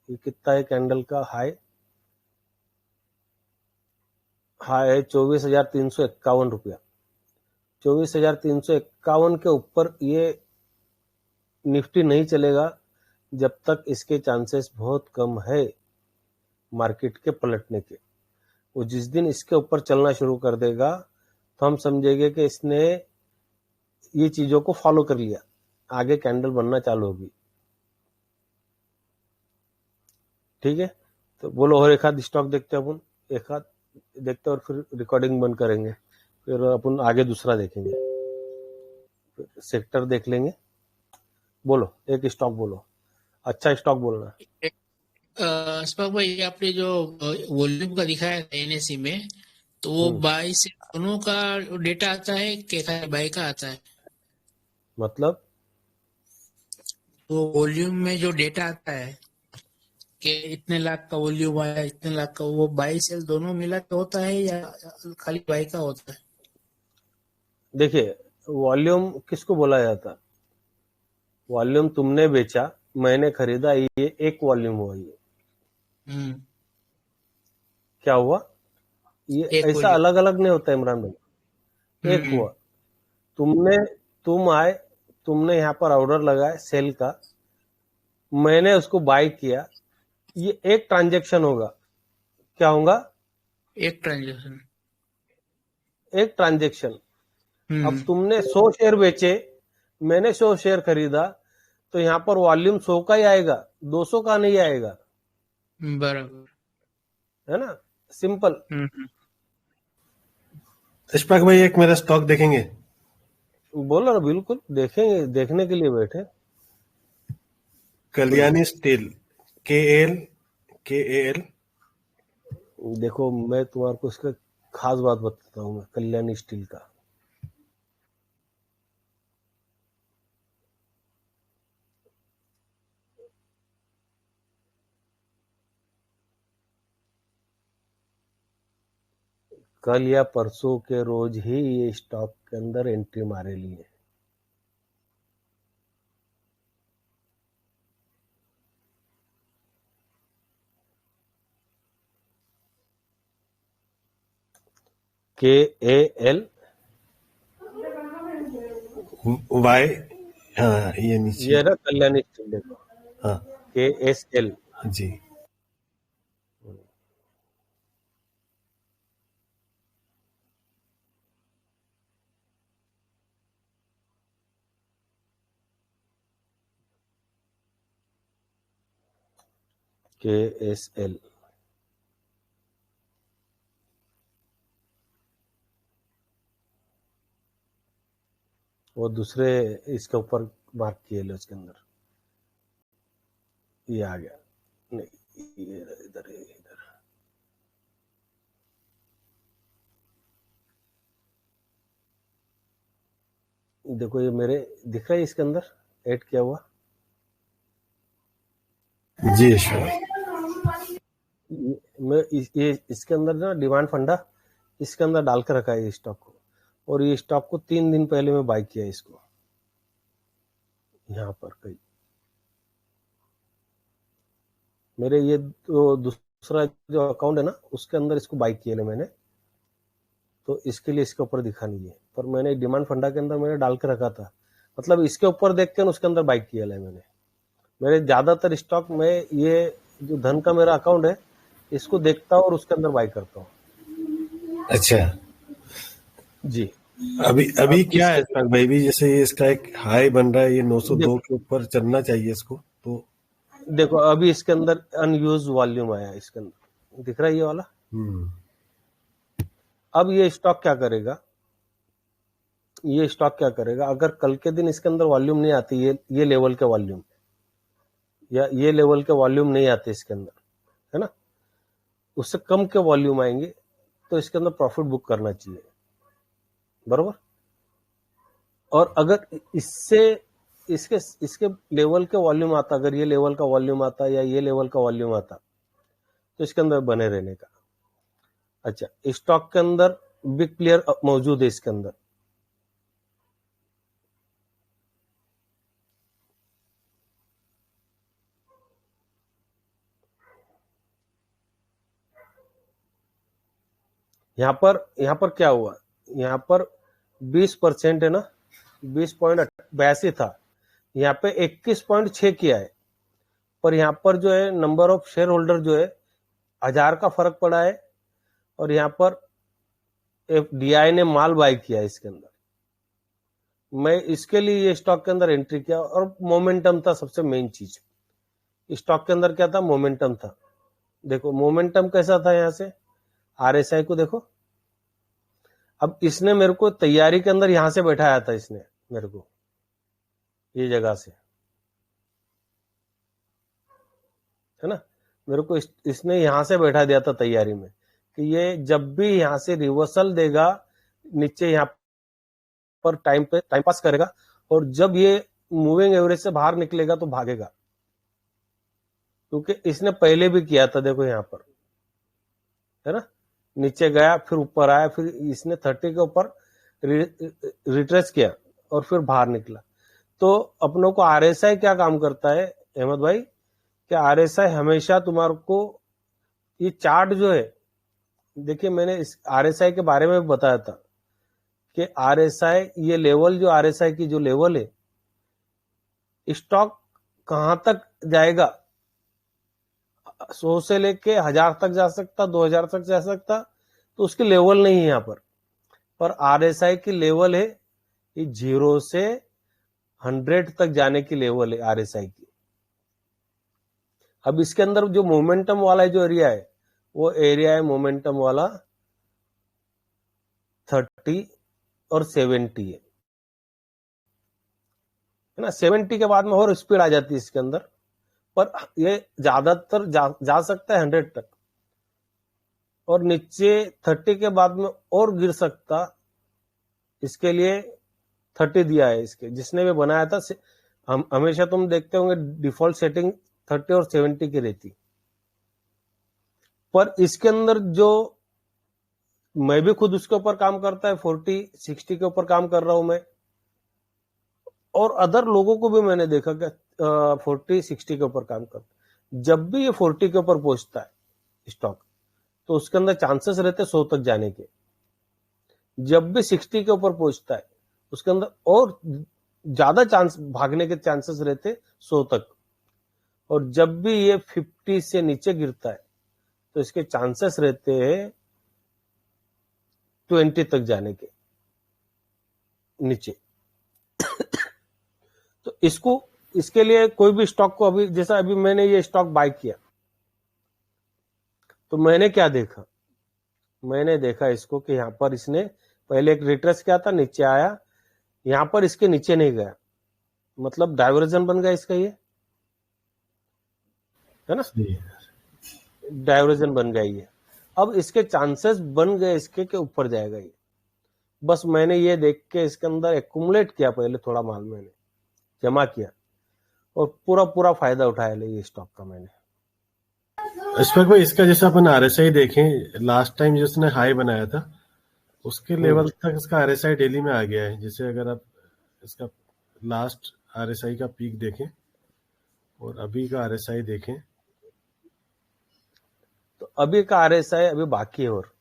ये कितना है कैंडल का हाई? हाई है 24,351 रुपया। 24,351 के ऊपर ये निफ्टी नहीं चलेगा जब तक इसके चांसेस बहुत कम है मार्केट के पलटने के। वो जिस दिन इसके ऊपर चलना शुरू कर देगा तो हम समझेंगे कि इसने ये चीजों को फॉलो कर लिया, आगे कैंडल बनना चालू होगी। ठीक है, तो बोलो और एक आध स्टॉक देखते हैं अपन, एक आध देखते हैं और फिर रिकॉर्डिंग बंद करेंगे, फिर अपन आगे दूसरा देखेंगे, सेक्टर देख लेंगे। बोलो एक स्टॉक बोलो, अच्छा स्टॉक बोलना। अस्पाक भाई, आपने जो वॉल्यूम का दिखाया एनएससी में, तो वो बाई से दोनों का डेटा आता है कि खाली बाई का आता है? मतलब वो वॉल्यूम में जो डेटा आता है कि इतने लाख का वॉल्यूम आया, इतने लाख का, वो बाई सेल दोनों मिला के होता है या खाली बाई का होता है? देखिए, वॉल्यूम किसको बोला जाता? वॉल्यूम तुमने बेचा, मैंने खरीदा, ये एक वॉल्यूम हुआ। ये क्या हुआ? ये ऐसा अलग अलग नहीं होता इमरान भाई, एक हुआ। तुमने यहाँ पर ऑर्डर लगाया सेल का, मैंने उसको बाय किया, ये एक ट्रांजैक्शन होगा। क्या होगा? एक ट्रांजैक्शन। अब तुमने 100 शेयर बेचे, मैंने 100 शेयर खरीदा, तो यहाँ पर वॉल्यूम 100 का ही आएगा, 200 का नहीं आएगा। बराबर। है ना, सिंपल। इशफाक भाई एक मेरा स्टॉक देखेंगे? बोलो ना, बिल्कुल देखेंगे, देखने के लिए बैठे। Kalyani steel, KAL। देखो, मैं तुम्हारे को इसका खास बात बताता हूँ, मैं कल्याणी स्टील का। कल या परसों के रोज ही ये स्टॉक के अंदर एंट्री मारे लिए। KAL Y, हाँ ये नीचे, ये ना कल्याणी स्टील, देखो हाँ KSL। जी। KSL वो दूसरे इसके ऊपर मार्क किए लो, इसके अंदर ये आ गया। नहीं, ये इधर है, इधर। देखो, ये मेरे दिख रहा है इसके अंदर ऐड किया हुआ। जी इशफाक। मैं ये इसके अंदर ना डिमांड फंडा इसके अंदर डाल के रखा है ये स्टॉक को, और ये स्टॉक को 3 दिन पहले मैं बाय किया इसको, यहाँ पर कहीं मेरे ये तो दूसरा जो अकाउंट है ना, उसके अंदर इसको बाय किया है मैंने, तो इसके लिए इसके ऊपर दिखा नहीं है, पर मैंने डिमांड फंडा के अंदर मैंने डाल के रखा था, मतलब इसके ऊपर देख के उसके अंदर बाय किया है मैंने। मेरे ज्यादातर स्टॉक में ये जो धन का मेरा अकाउंट है, इसको देखता हूँ और उसके अंदर बाय करता हूँ। अच्छा, जी। अभी क्या है इशफाक भाई, भी जैसे ये इसका एक हाई बन रहा है, ये 902 के ऊपर चलना चाहिए इसको, तो देखो अभी इसके अंदर अनयूज वॉल्यूम आया, इसके अंदर दिख रहा है ये वाला। अब ये स्टॉक क्या करेगा, ये स्टॉक क्या करेगा, अगर कल के दिन इसके अंदर वॉल्यूम नहीं आती, ये लेवल के वॉल्यूम या ये लेवल के वॉल्यूम नहीं आते इसके अंदर, है ना, उससे कम के वॉल्यूम आएंगे, तो इसके अंदर प्रॉफिट बुक करना चाहिए, बरोबर। और अगर इससे इसके लेवल के वॉल्यूम आता, अगर ये लेवल का वॉल्यूम आता या ये लेवल का वॉल्यूम आता, तो इसके अंदर बने रहने का। अच्छा, स्टॉक के अंदर बिग प्लेयर मौजूद है इसके अंदर, यहाँ पर क्या हुआ, यहाँ पर 20% है ना, 20.82 था, यहाँ पे 21.6 किया है, पर यहाँ पर जो है नंबर ऑफ शेयर होल्डर जो है 1000 का फर्क पड़ा है, और यहाँ पर FDI ने माल बाय किया है इसके अंदर। मैं इसके लिए ये स्टॉक के अंदर एंट्री किया, और मोमेंटम था सबसे मेन चीज स्टॉक के अंदर। क्या था, मोमेंटम था। देखो मोमेंटम कैसा था, यहाँ से RSI को देखो। अब इसने मेरे को तैयारी के अंदर यहां से बैठाया था, इसने मेरे को ये जगह से, है ना, मेरे को इसने यहां से बैठा दिया था तैयारी में, कि ये जब भी यहां से रिवर्सल देगा नीचे, यहाँ पर टाइम पास करेगा, और जब ये मूविंग एवरेज से बाहर निकलेगा तो भागेगा, क्योंकि इसने पहले भी किया था। देखो यहाँ पर, है ना, नीचे गया, फिर ऊपर आया, फिर इसने 30 के ऊपर रिट्रेस किया और फिर बाहर निकला। तो अपनों को RSI क्या काम करता है अहमद भाई, कि RSI हमेशा तुम्हारे को ये चार्ट जो है, देखिए मैंने इस RSI के बारे में बताया था कि RSI, ये लेवल जो RSI की जो लेवल है, स्टॉक कहां तक जाएगा, 100 से लेके 1000 तक जा सकता, 2000 तक जा सकता, तो उसकी लेवल नहीं है यहाँ पर RSI की लेवल है ये 0 से 100 तक जाने की लेवल है RSI की। अब इसके अंदर जो मोमेंटम वाला जो एरिया है वो एरिया है मोमेंटम वाला 30 और 70 है ना। 70 के बाद में और स्पीड आ जाती है इसके अंदर, पर ये ज्यादातर जा सकता है 100 तक, और नीचे 30 के बाद में और गिर सकता। इसके लिए 30 दिया है इसके, जिसने भी बनाया था। हम हमेशा तुम देखते होंगे डिफॉल्ट सेटिंग 30 और 70 की रहती, पर इसके अंदर जो मैं भी खुद उसके ऊपर काम करता है, 40-60 के ऊपर काम कर रहा हूं मैं, और अदर लोगों को भी मैंने देखा कि 40-60 के ऊपर काम करता। जब भी ये 40 के ऊपर पहुंचता है स्टॉक, तो उसके अंदर चांसेस रहते 100 तक जाने के। जब भी 60 के ऊपर पहुंचता है, उसके अंदर और ज्यादा चांस भागने के चांसेस रहते 100 तक। और जब भी ये 50 से नीचे गिरता है, तो इसके चांसेस रहते हैं 20 तक जाने के नीचे। तो इसके लिए कोई भी स्टॉक को, अभी जैसा अभी मैंने ये स्टॉक बाय किया, तो मैंने क्या देखा, मैंने देखा इसको कि यहां पर इसने पहले एक रिट्रेस किया था, नीचे आया, यहां पर इसके नीचे नहीं गया, मतलब डाइवर्जन बन गया इसका, ये है ना, डाइवर्जन बन गया ये। अब इसके चांसेस बन गए इसके के ऊपर जाएगा ये। बस मैंने ये देख के इसके अंदर एक्यूमुलेट किया, पहले थोड़ा माल मैंने जमा किया और पूरा फायदा उठाया ले ये स्टॉक का मैंने। इस्पेक भाई, इसका जैसे अपन आरएसआई देखें, लास्ट टाइम जिसने हाई बनाया था उसके लेवल तक इसका आरएसआई डेली में आ गया है। जैसे अगर आप इसका लास्ट आरएसआई का पीक देखें और अभी का आरएसआई देखें, तो अभी का आरएसआई अभी बाकी है। और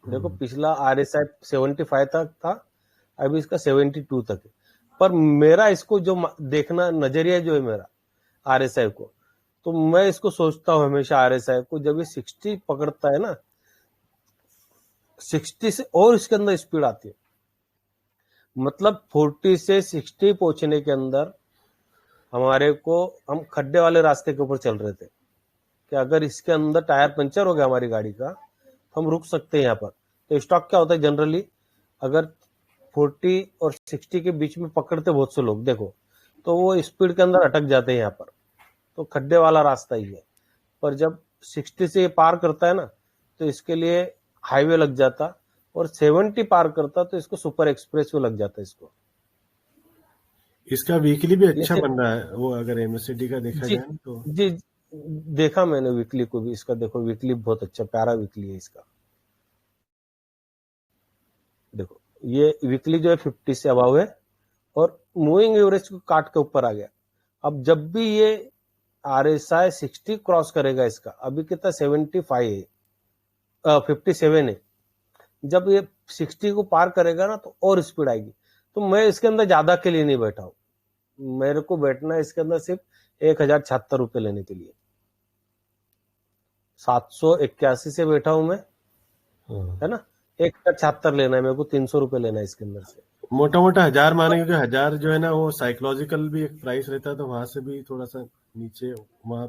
देखो पिछला आरएसआई 75 तक था, अभी इसका 72 तक है। पर मेरा इसको जो देखना नजरिया जो है मेरा आरएसआई को, तो मैं इसको सोचता हूं हमेशा आरएसआई को, जब ये 60 पकड़ता है ना, 60 से और इसके अंदर स्पीड आती है, मतलब 40 से 60 पहुंचने के अंदर हमारे को, हम खड्डे वाले रास्ते के ऊपर चल रहे थे कि अगर इसके अंदर टायर पंचर हो गया हमारी गाड़ी का, तो हम रुक सकते हैं यहाँ पर। तो स्टॉक क्या होता है जनरली, अगर 40 और 60 के बीच में पकड़ते बहुत से लोग, देखो तो वो स्पीड के अंदर अटक जाते हैं यहाँ पर, तो खड्डे वाला रास्ता ही है। पर जब 60 से पार करता है ना, तो इसके लिए हाईवे लग जाता, और 70 पार करता तो इसको सुपर एक्सप्रेस वे लग जाता इसको। इसका वीकली भी अच्छा बन रहा है वो, अगर एमएससीडी का देखा जाए तो। जी देखा मैंने वीकली को भी इसका, देखो वीकली बहुत अच्छा प्यारा वीकली है इसका। देखो ये वीकली जो है 50 से अबाव है, और मूविंग एवरेज को काट के ऊपर आ गया। अब जब भी ये आरएसआई 60 क्रॉस करेगा, इसका अभी कितना 75 है, 57 है, जब ये 60 को पार करेगा ना, तो और स्पीड आएगी। तो मैं इसके अंदर ज्यादा के लिए नहीं बैठा हूं, मेरे को बैठना है इसके अंदर सिर्फ 1076 रुपए लेने के लिए। 781 से बैठा हूं मैं, है ना, 1076 लेना है मेरे को, 300 रुपए लेना है इसके अंदर से। मोटा मोटा 1000 माने, क्योंकि 1000 जो है ना वो साइकोलॉजिकल भी एक प्राइस रहता है, तो वहां से भी थोड़ा सा नीचे वहां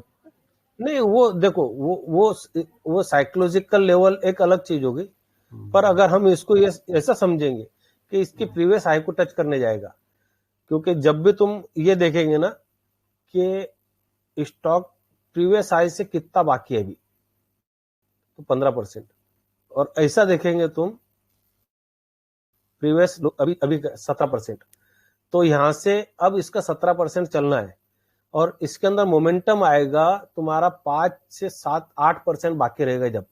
नहीं, वो देखो वो साइकोलॉजिकल लेवल एक अलग चीज होगी। पर अगर हम इसको ये ऐसा समझेंगे कि इसकी प्रीवियस हाई को टच करने जाएगा, क्योंकि जब भी तुम ये देखेंगे ना कि स्टॉक प्रीवियस हाई से कितना बाकी है अभी, तो 15%, और ऐसा देखेंगे तुम प्रीवियस अभी 17%, तो यहां से अब इसका 17% चलना है, और इसके अंदर मोमेंटम आएगा तुम्हारा 5 से 7-8% बाकी रहेगा। जब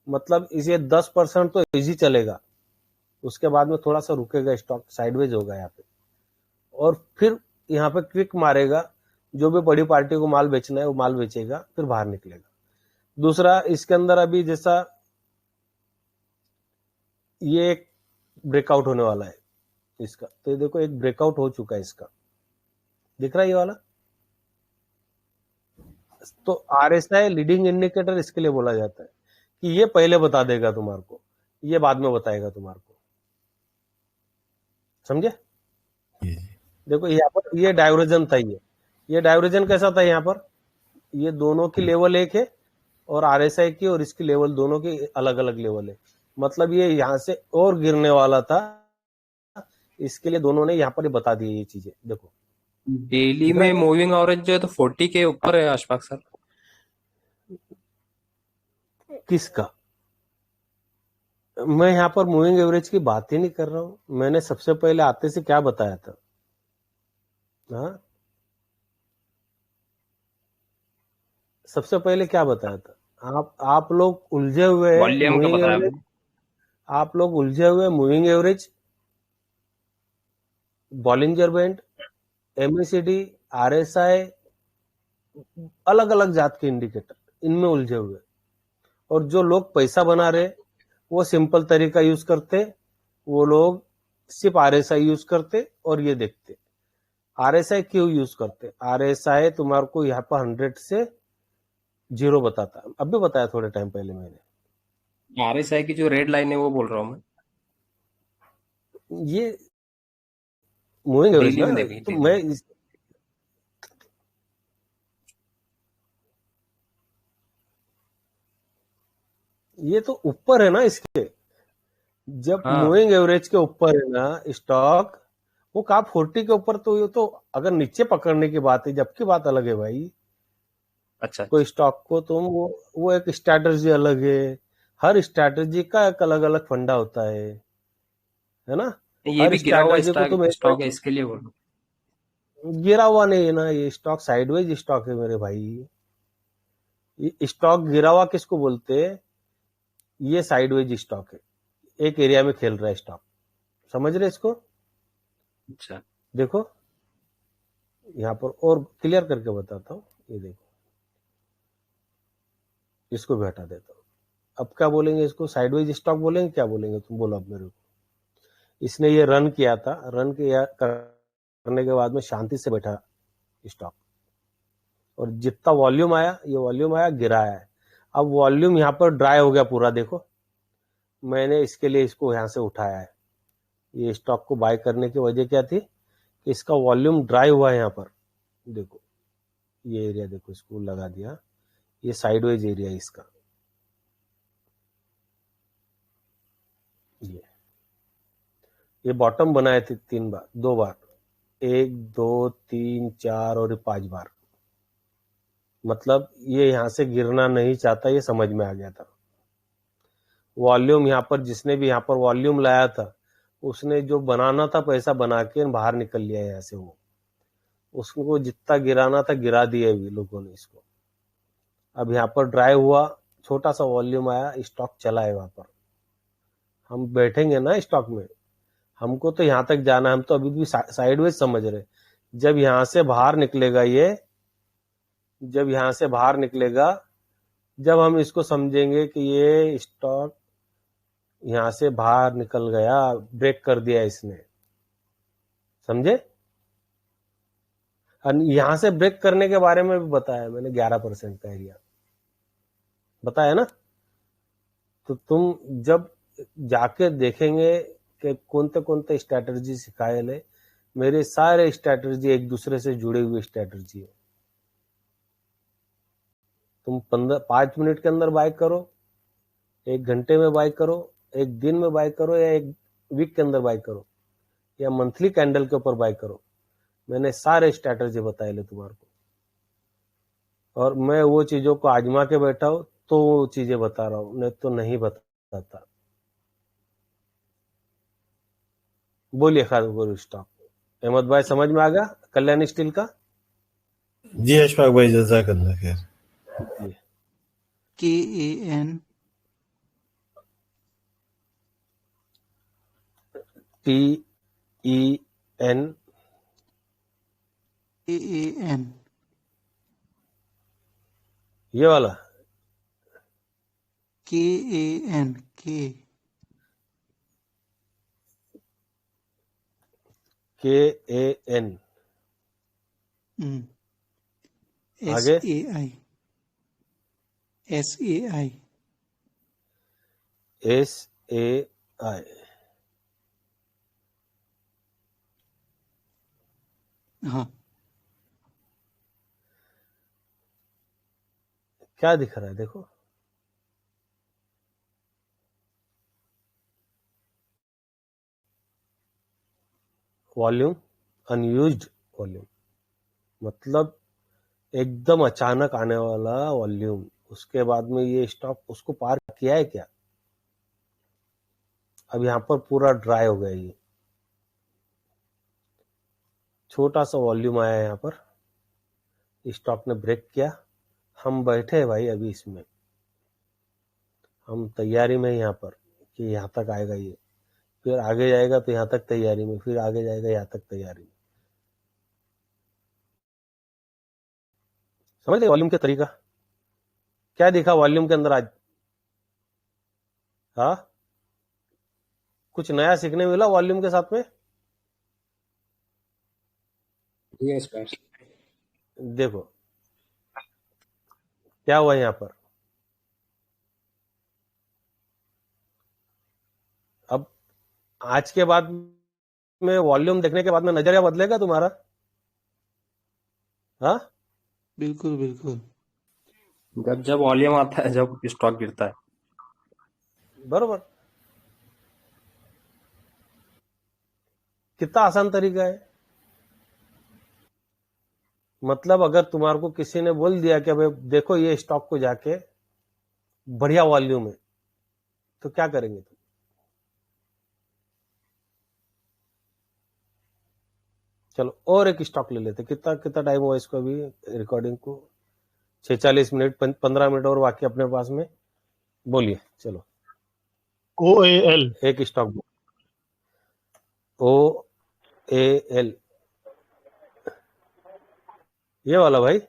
मतलब इसे 10% तो इजी चलेगा, उसके बाद में थोड़ा सा रुकेगा, स्टॉक साइडवेज होगा यहाँ पे, और फिर यहाँ पे क्विक मारेगा। जो भी बड़ी पार्टी को माल बेचना है वो माल बेचेगा, फिर बाहर निकलेगा। दूसरा, इसके अंदर अभी जैसा ये एक ब्रेकआउट होने वाला है इसका, तो ये देखो एक ब्रेकआउट हो चुका है इसका, दिख रहा है ये वाला। तो आरएसआई लीडिंग इंडिकेटर इसके लिए बोला जाता है कि ये पहले बता देगा तुम्हारे को, ये बाद में बताएगा तुम्हारे को, समझे। देखो यहाँ पर ये डाइवर्जन था, ये डाइवर्जन कैसा था यहाँ पर, ये दोनों की लेवल एक है और आरएसआई की और इसकी लेवल दोनों की अलग अलग लेवल है। मतलब ये यहाँ से और गिरने वाला था, इसके लिए दोनों ने यहाँ पर बता दी ये चीजें। देखो डेली दिख रहा में है? मूविंग एवरेज जो है तो 40 के ऊपर है अशफाक सर। किसका? मैं यहाँ पर मूविंग एवरेज की बात ही नहीं कर रहा हूं। मैंने सबसे पहले आते से क्या बताया था? हाँ, सबसे पहले क्या बताया था? आप लोग उलझे हुए हैं वॉल्यूम का मूविंग बताया एवरेज, आपने। आप लोग उलझे हुए moving average, Bollinger band, MACD, RSI, अलग अलग जात के इंडिकेटर, इनमें उलझे हुए। और जो लोग पैसा बना रहे वो सिंपल तरीका यूज करते, वो लोग सिर्फ आरएसआई यूज करते और ये देखते। आरएसआई क्यों यूज करते? आरएसआई तुम्हारे को यहाँ पर 100 से 0 बताता है। अभी बताया थोड़े टाइम पहले मैंने। आरएसआई की जो रेड लाइन है वो बोल रहा हूँ मैं, ये मूविंग एवरेज डेली ना, में देखिए तो डेली मैं में। ये तो ऊपर है ना इसके। जब हाँ मूविंग एवरेज के ऊपर है ना स्टॉक, वो कहा 40 के ऊपर, तो ये तो अगर नीचे पकड़ने की बात है जबकि बात अलग है भाई। अच्छा कोई अच्छा। स्टॉक को तुम वो एक स्ट्रैटेजी अलग है। हर स्ट्रैटेजी का एक अलग अलग फंडा होता है ना। ये हर भी गिरा हुआ स्ट्रैटेजी को तुम स्टॉक है इसके लिए बोल रहा गिरा हुआ नहीं है ना, ये स्टॉक साइडवेज स्टॉक है मेरे भाई। ये स्टॉक गिरा हुआ किसको बोलते हैं? ये साइडवेज स्टॉक है, एक एरिया में खेल रहा है स्टॉक। समझ रहे इसको? हूँ। अच्छा देखो यहाँ पर और क्लियर करके बताता हूँ। ये देखो, इसको भी हटा देता हूँ। अब क्या बोलेंगे इसको? साइडवेज स्टॉक बोलेंगे? क्या बोलेंगे तुम बोलो अब मेरे को। इसने ये रन किया था, रन किया करने के बाद में शांति से बैठा स्टॉक, और जितना वॉल्यूम आया, ये वॉल्यूम आया, गिराया है। अब वॉल्यूम यहाँ पर ड्राई हो गया पूरा। देखो मैंने इसके लिए इसको यहाँ से उठाया है। ये स्टॉक को बाय करने की वजह क्या थी कि इसका वॉल्यूम ड्राई हुआ है यहाँ पर। देखो ये एरिया, देखो इसको लगा दिया, ये साइडवेज एरिया इसका। ये बॉटम बनाए थे 3 बार, 2 बार, 1 2 3 4 और 5 बार। मतलब ये यहाँ से गिरना नहीं चाहता, ये समझ में आ गया था। वॉल्यूम यहाँ पर, जिसने भी यहाँ पर वॉल्यूम लाया था, उसने जो बनाना था पैसा बना के बाहर निकल लिया यहाँ से। वो उसको जितना गिराना था गिरा दिया भी लोगों ने इसको। अब यहाँ पर ड्राई हुआ, छोटा सा वॉल्यूम आया, स्टॉक चला है वहां पर। हम बैठेंगे ना स्टॉक में, हमको तो यहाँ तक जाना है। हम तो अभी भी साइडवेज समझ रहे। जब यहाँ से बाहर निकलेगा ये, जब यहाँ से बाहर निकलेगा, जब हम इसको समझेंगे कि ये स्टॉक यहाँ से बाहर निकल गया, ब्रेक कर दिया इसने, समझे? और यहाँ से ब्रेक करने के बारे में भी बताया मैंने, 11% का एरिया बताया ना। तो तुम जब जाके देखेंगे कि कौन ते स्ट्रैटेजी सिखाए ले, मेरे सारे स्ट्रैटेजी एक दूसरे से जुड़े हुए स्ट्रैटेजी है। तुम 5 मिनट के अंदर बाय करो, 1 घंटे में बाय करो, 1 दिन में बाय करो, या 1 वीक के अंदर बाय करो, या मंथली कैंडल के ऊपर बाय करो, मैंने सारे स्ट्रैटेजी बताए ले तुम्हारे को। और मैं वो चीजों को आजमा के बैठा हूं तो वो चीजें बता रहा हूं, नहीं तो नहीं बताता। बोलिए खाद स्टॉक। अहमद भाई समझ में आ गया कल्याण स्टील का? जी अशफाक भाई, जज़ाकल्लाह खैर। KAN TEN KAN ये वाला KAN KAN आगे SAI SAI हाँ क्या दिख रहा है देखो, वॉल्यूम अनयूज्ड वॉल्यूम, मतलब एकदम अचानक आने वाला वॉल्यूम। उसके बाद में ये स्टॉक उसको पार किया है क्या? अब यहाँ पर पूरा ड्राई हो गया, ये छोटा सा वॉल्यूम आया यहाँ पर, स्टॉक ने ब्रेक किया, हम बैठे हैं भाई अभी इसमें, हम तैयारी में यहाँ पर कि यहाँ तक आएगा ये, फिर आगे जाएगा तो यहाँ तक तैयारी में, फिर आगे जाएगा यहाँ तक तैयारी में। समझ गए वॉल्यूम के तरीका? क्या दिखा वॉल्यूम के अंदर आज? हाँ, कुछ नया सीखने मिला वॉल्यूम के साथ में? Yes sir. देखो क्या हुआ यहाँ पर, अब आज के बाद में वॉल्यूम देखने के बाद में नजरिया बदलेगा तुम्हारा? हाँ, बिल्कुल बिल्कुल। जब वॉल्यूम आता है, जब स्टॉक गिरता है। बरोबर। कितना आसान तरीका है। मतलब अगर तुम्हारे को किसी ने बोल दिया कि भाई देखो ये स्टॉक को जाके बढ़िया वॉल्यूम है, तो क्या करेंगे तुम? चलो और एक स्टॉक ले लेते। कितना कितना टाइम हुआ इसको अभी रिकॉर्डिंग को? 46 मिनट, 15 मिनट और बाकी अपने पास में। बोलिए चलो। OAL एक स्टॉक OAL, ये वाला भाई।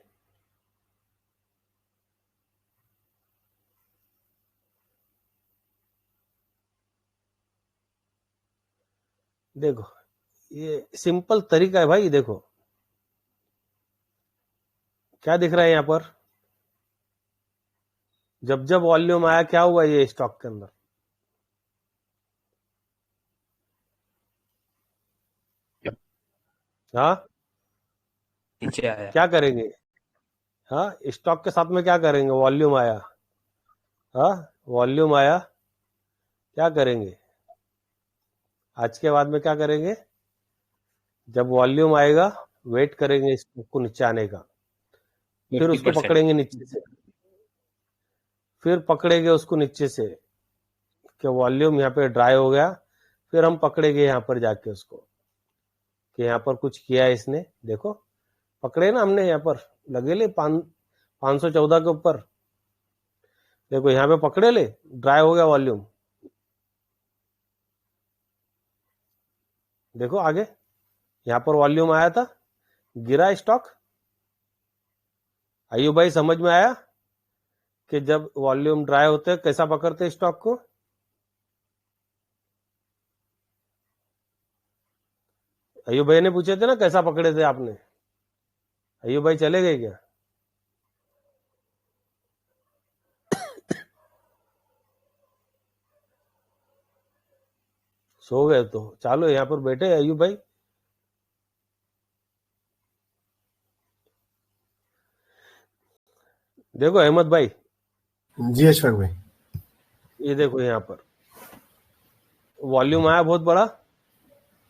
देखो ये सिंपल तरीका है भाई। देखो क्या दिख रहा है यहाँ पर, जब जब वॉल्यूम आया क्या हुआ ये स्टॉक के अंदर? हाँ, नीचे आया। क्या करेंगे? हाँ, स्टॉक के साथ में क्या करेंगे? वॉल्यूम आया, हाँ वॉल्यूम आया, क्या करेंगे? आज के बाद में क्या करेंगे? जब वॉल्यूम आएगा वेट करेंगे इसको नीचे आने का, फिर उसको 50%। पकड़ेंगे नीचे से, फिर पकड़ेंगे उसको नीचे से कि वॉल्यूम यहाँ पे ड्राई हो गया, फिर हम पकड़ेंगे यहाँ पर जाके उसको कि यहाँ पर कुछ किया है इसने। देखो पकड़े ना हमने, यहाँ पर लगे ले 514 के ऊपर, देखो यहाँ पे पकड़े ले, ड्राई हो गया वॉल्यूम। देखो आगे यहाँ पर वॉल्यूम आया था, गिरा स्टॉक। आयु भाई समझ में आया कि जब वॉल्यूम ड्राई होते कैसा पकड़ते स्टॉक को? अय्यूब भाई ने पूछे थे ना कैसा पकड़े थे आपने? अय्यूब भाई चले गए क्या? सो गए? तो चालो यहाँ पर बैठे अय्यूब भाई। देखो अहमद भाई, जी अशफाक भाई। ये देखो यहाँ पर वॉल्यूम आया बहुत बड़ा,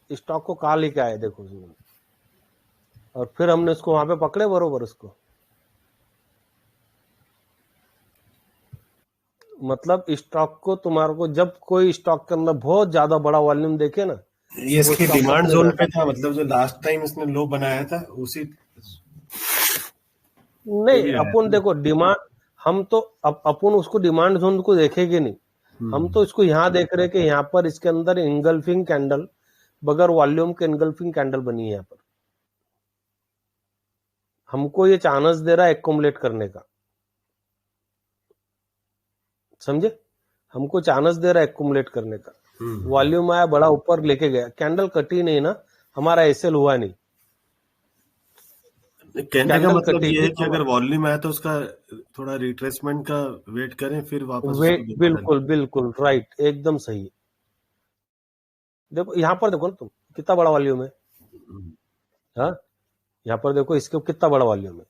स्टॉक को कहाँ लेके आए देखो उसमें, और फिर हमने उसको वहां पे पकड़े बरोबर उसको। मतलब स्टॉक को तुम्हारे को जब कोई स्टॉक के अंदर बहुत ज्यादा बड़ा वॉल्यूम देखे ना, ये इसके stock डिमांड पकड़े जोन रहता पे था, मतलब जो लास्ट टाइम इसने लो बनाया था उसी नहीं। भी आया अपन देखो डिमांड, हम तो अपन उसको डिमांड जोन को देखेंगे नहीं, हम तो इसको यहाँ देख रहे हैं कि यहाँ पर इसके अंदर इंगल्फिंग कैंडल, बगैर वॉल्यूम के इंगल्फिंग कैंडल बनी है यहाँ पर। हमको ये चांस दे रहा है एक्यूमुलेट करने का, समझे? हमको चांस दे रहा है एक्यूमुलेट करने का। वॉल्यूम आया बड़ा, ऊपर लेके गया, कैंडल कटी नहीं ना, हमारा एसएल हुआ नहीं। कहने का कैंडल मतलब कटी ये है कि अगर वॉल्यूम आया तो उसका थोड़ा रिट्रेसमेंट का वेट करें, फिर वापस वे उसको दोबारा बिल्कुल बिल्कुल राइट, एकदम सही। देखो यहाँ पर देखो ना तुम, कितना बड़ा वॉल्यूम है। हाँ, यहाँ पर देखो इसके कितना बड़ा वॉल्यूम है,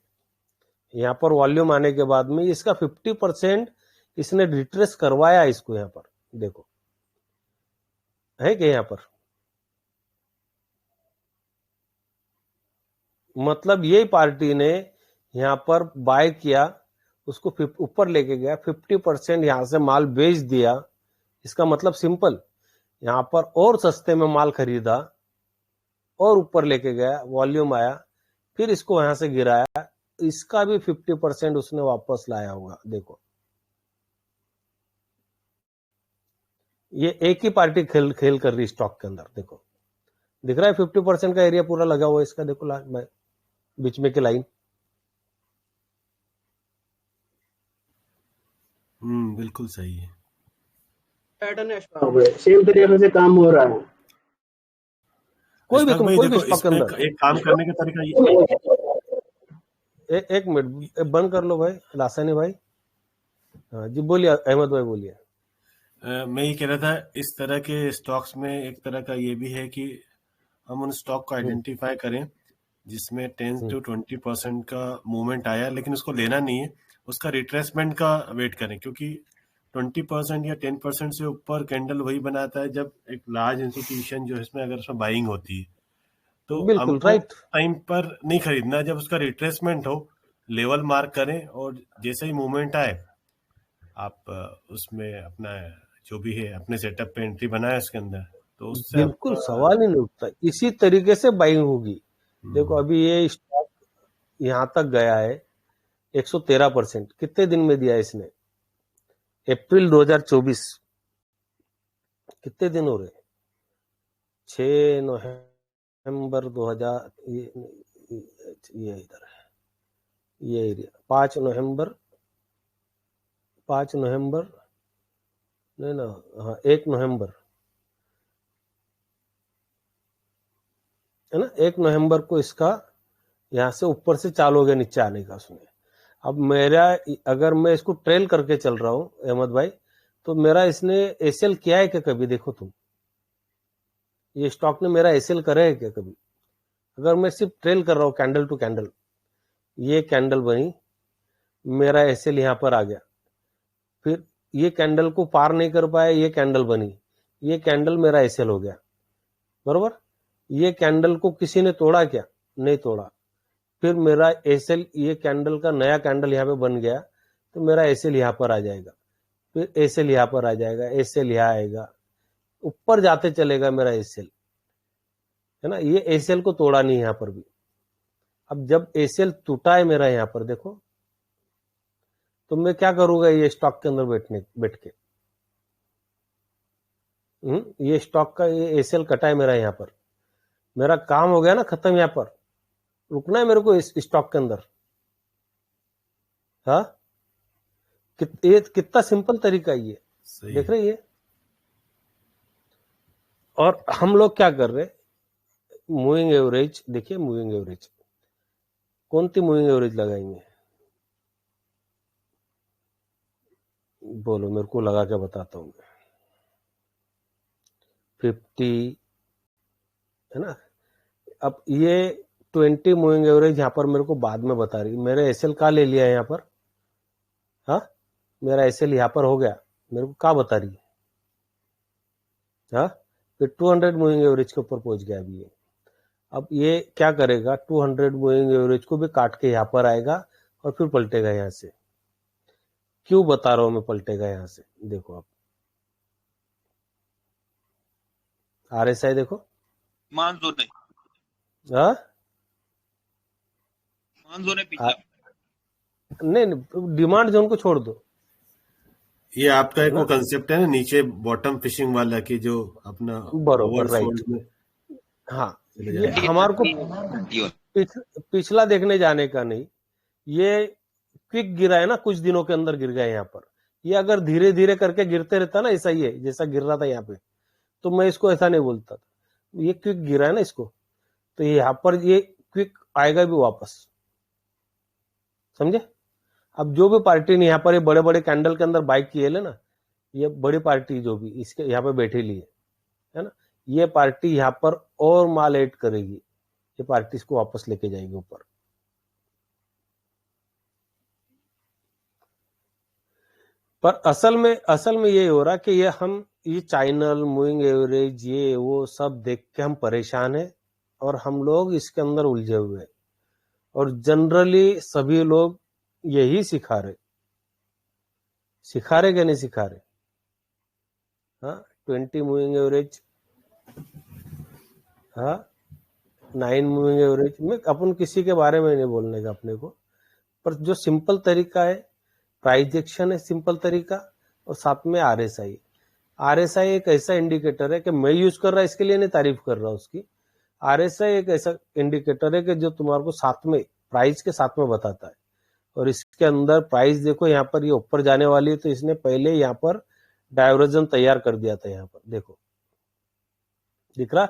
यहाँ पर वॉल्यूम आने के बाद में इसका 50% इसने रिट्रेस करवाया इसको। यहाँ पर देखो है कि यहाँ पर मतलब यही पार्टी ने यहाँ पर बाय किया, उसको ऊपर लेके गया, 50% यहाँ से माल बेच दिया। इसका मतलब सिंपल, यहाँ पर और सस्ते में माल खरीदा और ऊपर लेके गया, वॉल्यूम आया, फिर इसको यहां से गिराया, इसका भी 50% उसने वापस लाया होगा। देखो ये एक ही पार्टी खेल कर रही स्टॉक के अंदर। देखो दिख रहा है 50% का एरिया पूरा लगा हुआ है इसका। देखो बीच में की लाइन। बिल्कुल सही है। पैटर्न सेम तरीके से काम हो रहा है। कोई भी देखो, स्टॉक के अंदर एक काम करने का तरीका ये एक मिनट बंद कर लो भाई लासानी भाई। हाँ जी बोलिए अहमद भाई बोलिए। मैं ये कह रहा था इस तरह के स्टॉक्स में एक तरह का ये भी है कि हम उन स्टॉक को आइडेंटिफाई करें जिसमें 10 to 20% का मूवमेंट आया, लेकिन उसको लेना नहीं है, उसका रिट्रेसमेंट का वेट करें, क्योंकि 20% या 10% से ऊपर कैंडल वही बनाता है जब एक लार्ज इंस्टीट्यूशन जो इसमें अगर उसमें बाइंग होती है। तो बिल्कुल राइट टाइम पर नहीं खरीदना, जब उसका रिट्रेसमेंट हो लेवल मार्क करें और जैसे ही मूवमेंट आए आप उसमें अपना जो भी है अपने सेटअप पे एंट्री बनाए उसके अंदर, तो उससे बिल्कुल सवाल ही नहीं उठता। इसी तरीके से बाइंग होगी। देखो अभी ये स्टॉक यहां तक गया है 113%। कितने दिन में दिया इसने? अप्रैल 2024। कितने दिन हो रहे? 6 नवंबर 2000। ये इधर है ये एरिया। 5 नवंबर नहीं ना, हाँ 1 नवंबर है ना। 1 नवंबर को इसका यहां से ऊपर से चालू हो गया नीचे आने का उसने। अब मेरा अगर मैं इसको ट्रेल करके चल रहा हूं अहमद भाई, तो मेरा इसने एसएल किया है क्या कभी? देखो तुम, ये स्टॉक ने मेरा एसएल करा है क्या कभी? अगर मैं सिर्फ ट्रेल कर रहा हूं कैंडल टू कैंडल, ये कैंडल बनी, मेरा एसएल यहां पर आ गया, फिर ये कैंडल को पार नहीं कर पाया, ये कैंडल बनी, ये कैंडल मेरा एसएल हो गया, बरोबर। ये कैंडल को किसी ने तोड़ा क्या? नहीं तोड़ा। फिर मेरा एसएल, ये कैंडल का नया कैंडल यहाँ पे बन गया, तो मेरा एसएल यहाँ पर आ जाएगा, फिर एसएल यहाँ पर आ जाएगा, एसएल यहाँ आएगा, ऊपर जाते चलेगा मेरा एसएल, है ना। ये एसएल को तोड़ा नहीं यहाँ पर भी। अब जब एसएल टूटा है मेरा यहाँ पर देखो, तो मैं क्या करूंगा ये स्टॉक के अंदर बैठ के ये स्टॉक का ये एसएल कटा है मेरा यहाँ पर, मेरा काम हो गया ना खत्म। यहाँ पर रुकना है मेरे को इस स्टॉक के अंदर। हाँ कितना सिंपल तरीका ये, देख रहे हैं। और हम लोग क्या कर रहे, मूविंग एवरेज देखिए, मूविंग एवरेज कौन सी मूविंग एवरेज लगाएंगे? बोलो मेरे को, लगा के बताता हूँ। 50 है ना। अब ये 20 मूविंग एवरेज यहाँ पर मेरे को बाद में बता रही, मेरे एसएल का ले लिया है यहाँ पर। हाँ मेरा एसएल यहाँ पर हो गया, मेरे को क्या बता रही है? हाँ फिर 200 मूविंग एवरेज के ऊपर पहुंच गया अभी ये। अब ये क्या करेगा, 200 मूविंग एवरेज को भी काट के यहाँ पर आएगा और फिर पलटेगा यहाँ से। क्यों बता रहा हूं मैं पलटेगा यहाँ से? देखो आप आरएसआई देखो, मानसून हाँ मानसून पीछे नहीं, डिमांड जोन को छोड़ दो। ये आपका एक वो कंसेप्ट है ना नीचे बॉटम फिशिंग वाला की, जो अपना बरोबर राइट। हाँ ये हमारे को पिछला देखने जाने का नहीं, ये क्विक गिरा है ना, कुछ दिनों के अंदर गिर गया यहाँ पर। ये अगर धीरे धीरे करके गिरते रहता ना, ऐसा ही है जैसा गिर रहा था यहाँ पे, तो मैं इसको ऐसा नहीं बोलता था। ये क्विक गिरा है ना इसको, तो यहाँ पर ये क्विक आएगा भी वापस, समझे। अब जो भी पार्टी ने यहाँ पर ये बड़े बड़े कैंडल के अंदर बाइक किए ना, ये बड़ी पार्टी जो भी इसके यहाँ पे बैठे ली है ना, ये पार्टी यहाँ पर और माल ऐड करेगी, ये पार्टी इसको वापस लेके जाएगी ऊपर। पर असल में ये हो रहा कि ये चाइनल मूविंग एवरेज ये वो सब देख के हम परेशान हैं और हम लोग इसके अंदर उलझे हुए हैं और जनरली सभी लोग यही सिखा रहे कि नहीं सिखा रहे। हाँ 20 मूविंग एवरेज, हाँ 9 मूविंग एवरेज में अपन किसी के बारे में नहीं बोलने का अपने को, पर जो सिंपल तरीका है प्राइस एक्शन है, सिंपल तरीका, और साथ में आरएसआई। आरएसआई एक ऐसा इंडिकेटर है कि मैं यूज कर रहा इसके लिए नहीं तारीफ कर रहा उसकी। आरएसआई एक ऐसा इंडिकेटर है कि जो तुम्हारे को साथ में प्राइस के साथ में बताता है और इसके अंदर प्राइस देखो यहाँ पर ये ऊपर जाने वाली है तो इसने पहले यहाँ पर डायवर्जन तैयार कर दिया था। यहाँ पर देखो दिख रहा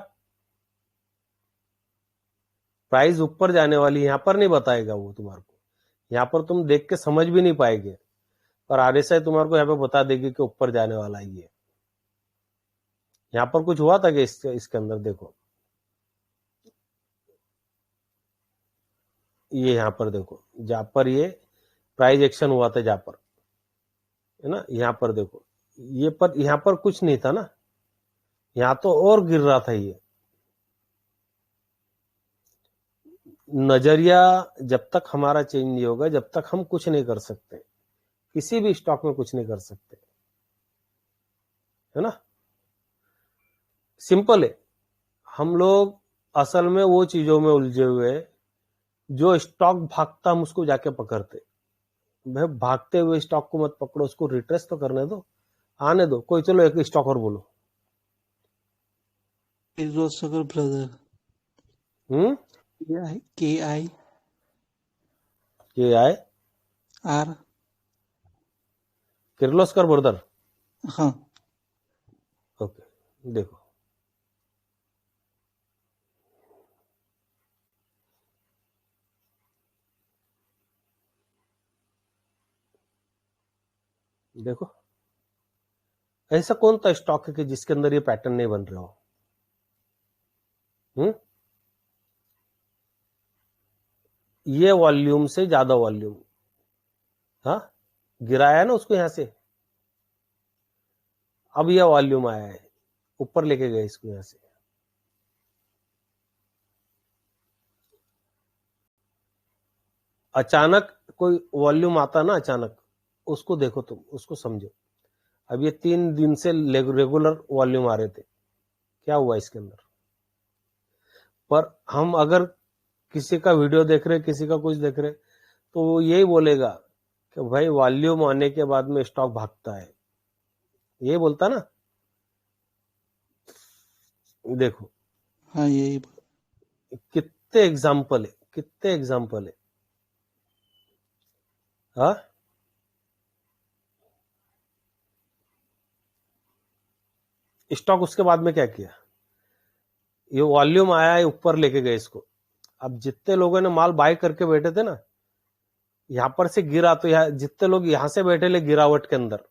प्राइस ऊपर जाने वाली, यहाँ पर नहीं बताएगा वो तुम्हारे को, यहाँ पर तुम देख के समझ भी नहीं पाएंगे, पर आरएसआई तुम्हारे को यहाँ पे बता देगी कि ऊपर जाने वाला है ये। यहाँ पर कुछ हुआ था कि इसके अंदर देखो ये यहाँ पर देखो जहां पर ये प्राइस एक्शन हुआ था, जहां पर है ना, यहाँ पर देखो ये, पर यहाँ पर कुछ नहीं था ना, यहाँ तो और गिर रहा था ये। नजरिया जब तक हमारा चेंज नहीं होगा जब तक हम कुछ नहीं कर सकते, किसी भी स्टॉक में कुछ नहीं कर सकते, है ना। सिंपल है, हम लोग असल में वो चीजों में उलझे हुए हैं जो स्टॉक भागता हम उसको जाके पकड़ते। भाई भागते हुए स्टॉक को मत पकड़ो, उसको रिट्रेस तो करने दो, आने दो। कोई चलो एक स्टॉक और बोलो। Kirloskar brother. KI R Kirloskar brother. हाँ ओके देखो देखो ऐसा कौन सा स्टॉक है कि जिसके अंदर ये पैटर्न नहीं बन रहा हो। ये वॉल्यूम से ज्यादा वॉल्यूम, हाँ गिराया ना उसको यहां से, अब यह वॉल्यूम आया है ऊपर लेके गए इसको यहां से। अचानक कोई वॉल्यूम आता ना, अचानक उसको देखो तुम, उसको समझो। अब ये 3 दिन से रेगुलर वॉल्यूम आ रहे थे, क्या हुआ इसके अंदर। पर हम अगर किसी का वीडियो देख रहे, किसी का कुछ देख रहे, तो वो यही बोलेगा कि भाई वॉल्यूम आने के बाद में स्टॉक भागता है, यही बोलता ना। देखो हाँ यही कितने एग्जाम्पल है, कितने एग्जाम्पल है। हाँ स्टॉक उसके बाद में क्या किया, ये वॉल्यूम आया है ऊपर लेके गए इसको। अब जितने लोगों ने माल बाय करके बैठे थे ना, यहां पर से गिरा तो यहाँ जितने लोग यहां से बैठे ले गिरावट के अंदर,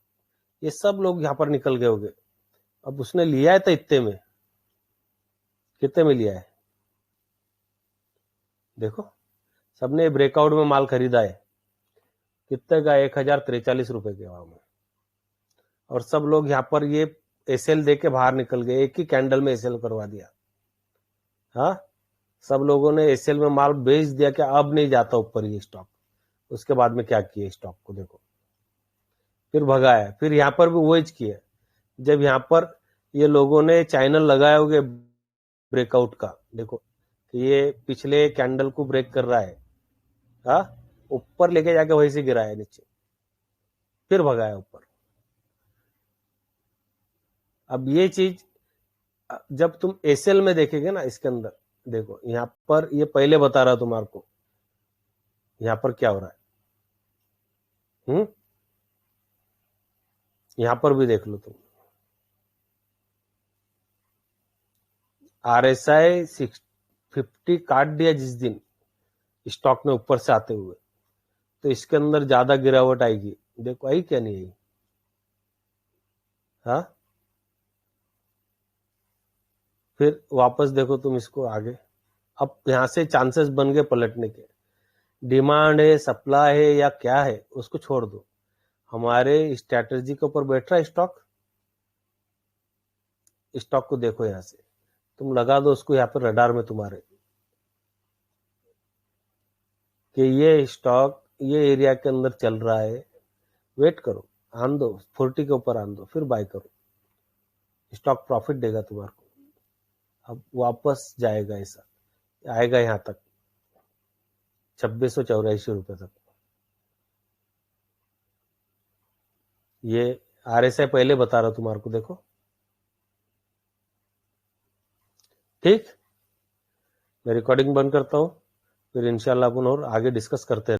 ये सब लोग यहां पर निकल गए होंगे। अब उसने लिया है तो इतने में, कितने में लिया है देखो। सबने ब्रेकआउट में माल खरीदा है, कितने का, 1043 रुपए के भाव में। और सब लोग यहाँ पर ये एसएल दे के बाहर निकल गए, एक ही कैंडल में एसएल करवा दिया। हाँ सब लोगों ने एसएल में माल बेच दिया कि अब नहीं जाता ऊपर ये स्टॉक। उसके बाद में क्या किया स्टॉक को देखो, फिर भगाया। फिर यहाँ पर भी वही किया, जब यहाँ पर ये लोगों ने चैनल लगाए होंगे ब्रेकआउट का, देखो कि ये पिछले कैंडल को ब्रेक कर रहा है, हाँ ऊपर लेके जाके वहीं से गिराया नीचे, फिर भगाया ऊपर। अब ये चीज जब तुम एसएल में देखेंगे ना, इसके अंदर देखो यहाँ पर ये पहले बता रहा तुम्हारे को यहाँ पर क्या हो रहा है। यहाँ पर भी देख लो तुम, आरएसआई 50 काट दिया जिस दिन स्टॉक ने ऊपर से आते हुए, तो इसके अंदर ज्यादा गिरावट आएगी। देखो आई क्या नहीं आई। हाँ फिर वापस देखो तुम इसको आगे, अब यहां से चांसेस बन गए पलटने के। डिमांड है, सप्लाई है या क्या है, उसको छोड़ दो। हमारे स्ट्रैटेजी के ऊपर बैठ रहा है स्टॉक। स्टॉक को देखो यहाँ से, तुम लगा दो उसको यहाँ पर रडार में तुम्हारे कि ये स्टॉक ये एरिया के अंदर चल रहा है, वेट करो, आन दो 40 के ऊपर आन दो, फिर बाय करो, स्टॉक प्रॉफिट देगा तुम्हारे को। अब वापस जाएगा, ऐसा आएगा यहाँ तक 2684 रुपए तक। ये RSI पहले बता रहा तुम्हारे को, देखो ठीक। मैं रिकॉर्डिंग बंद करता हूँ, फिर इंशाल्लाह अपन और आगे डिस्कस करते हैं।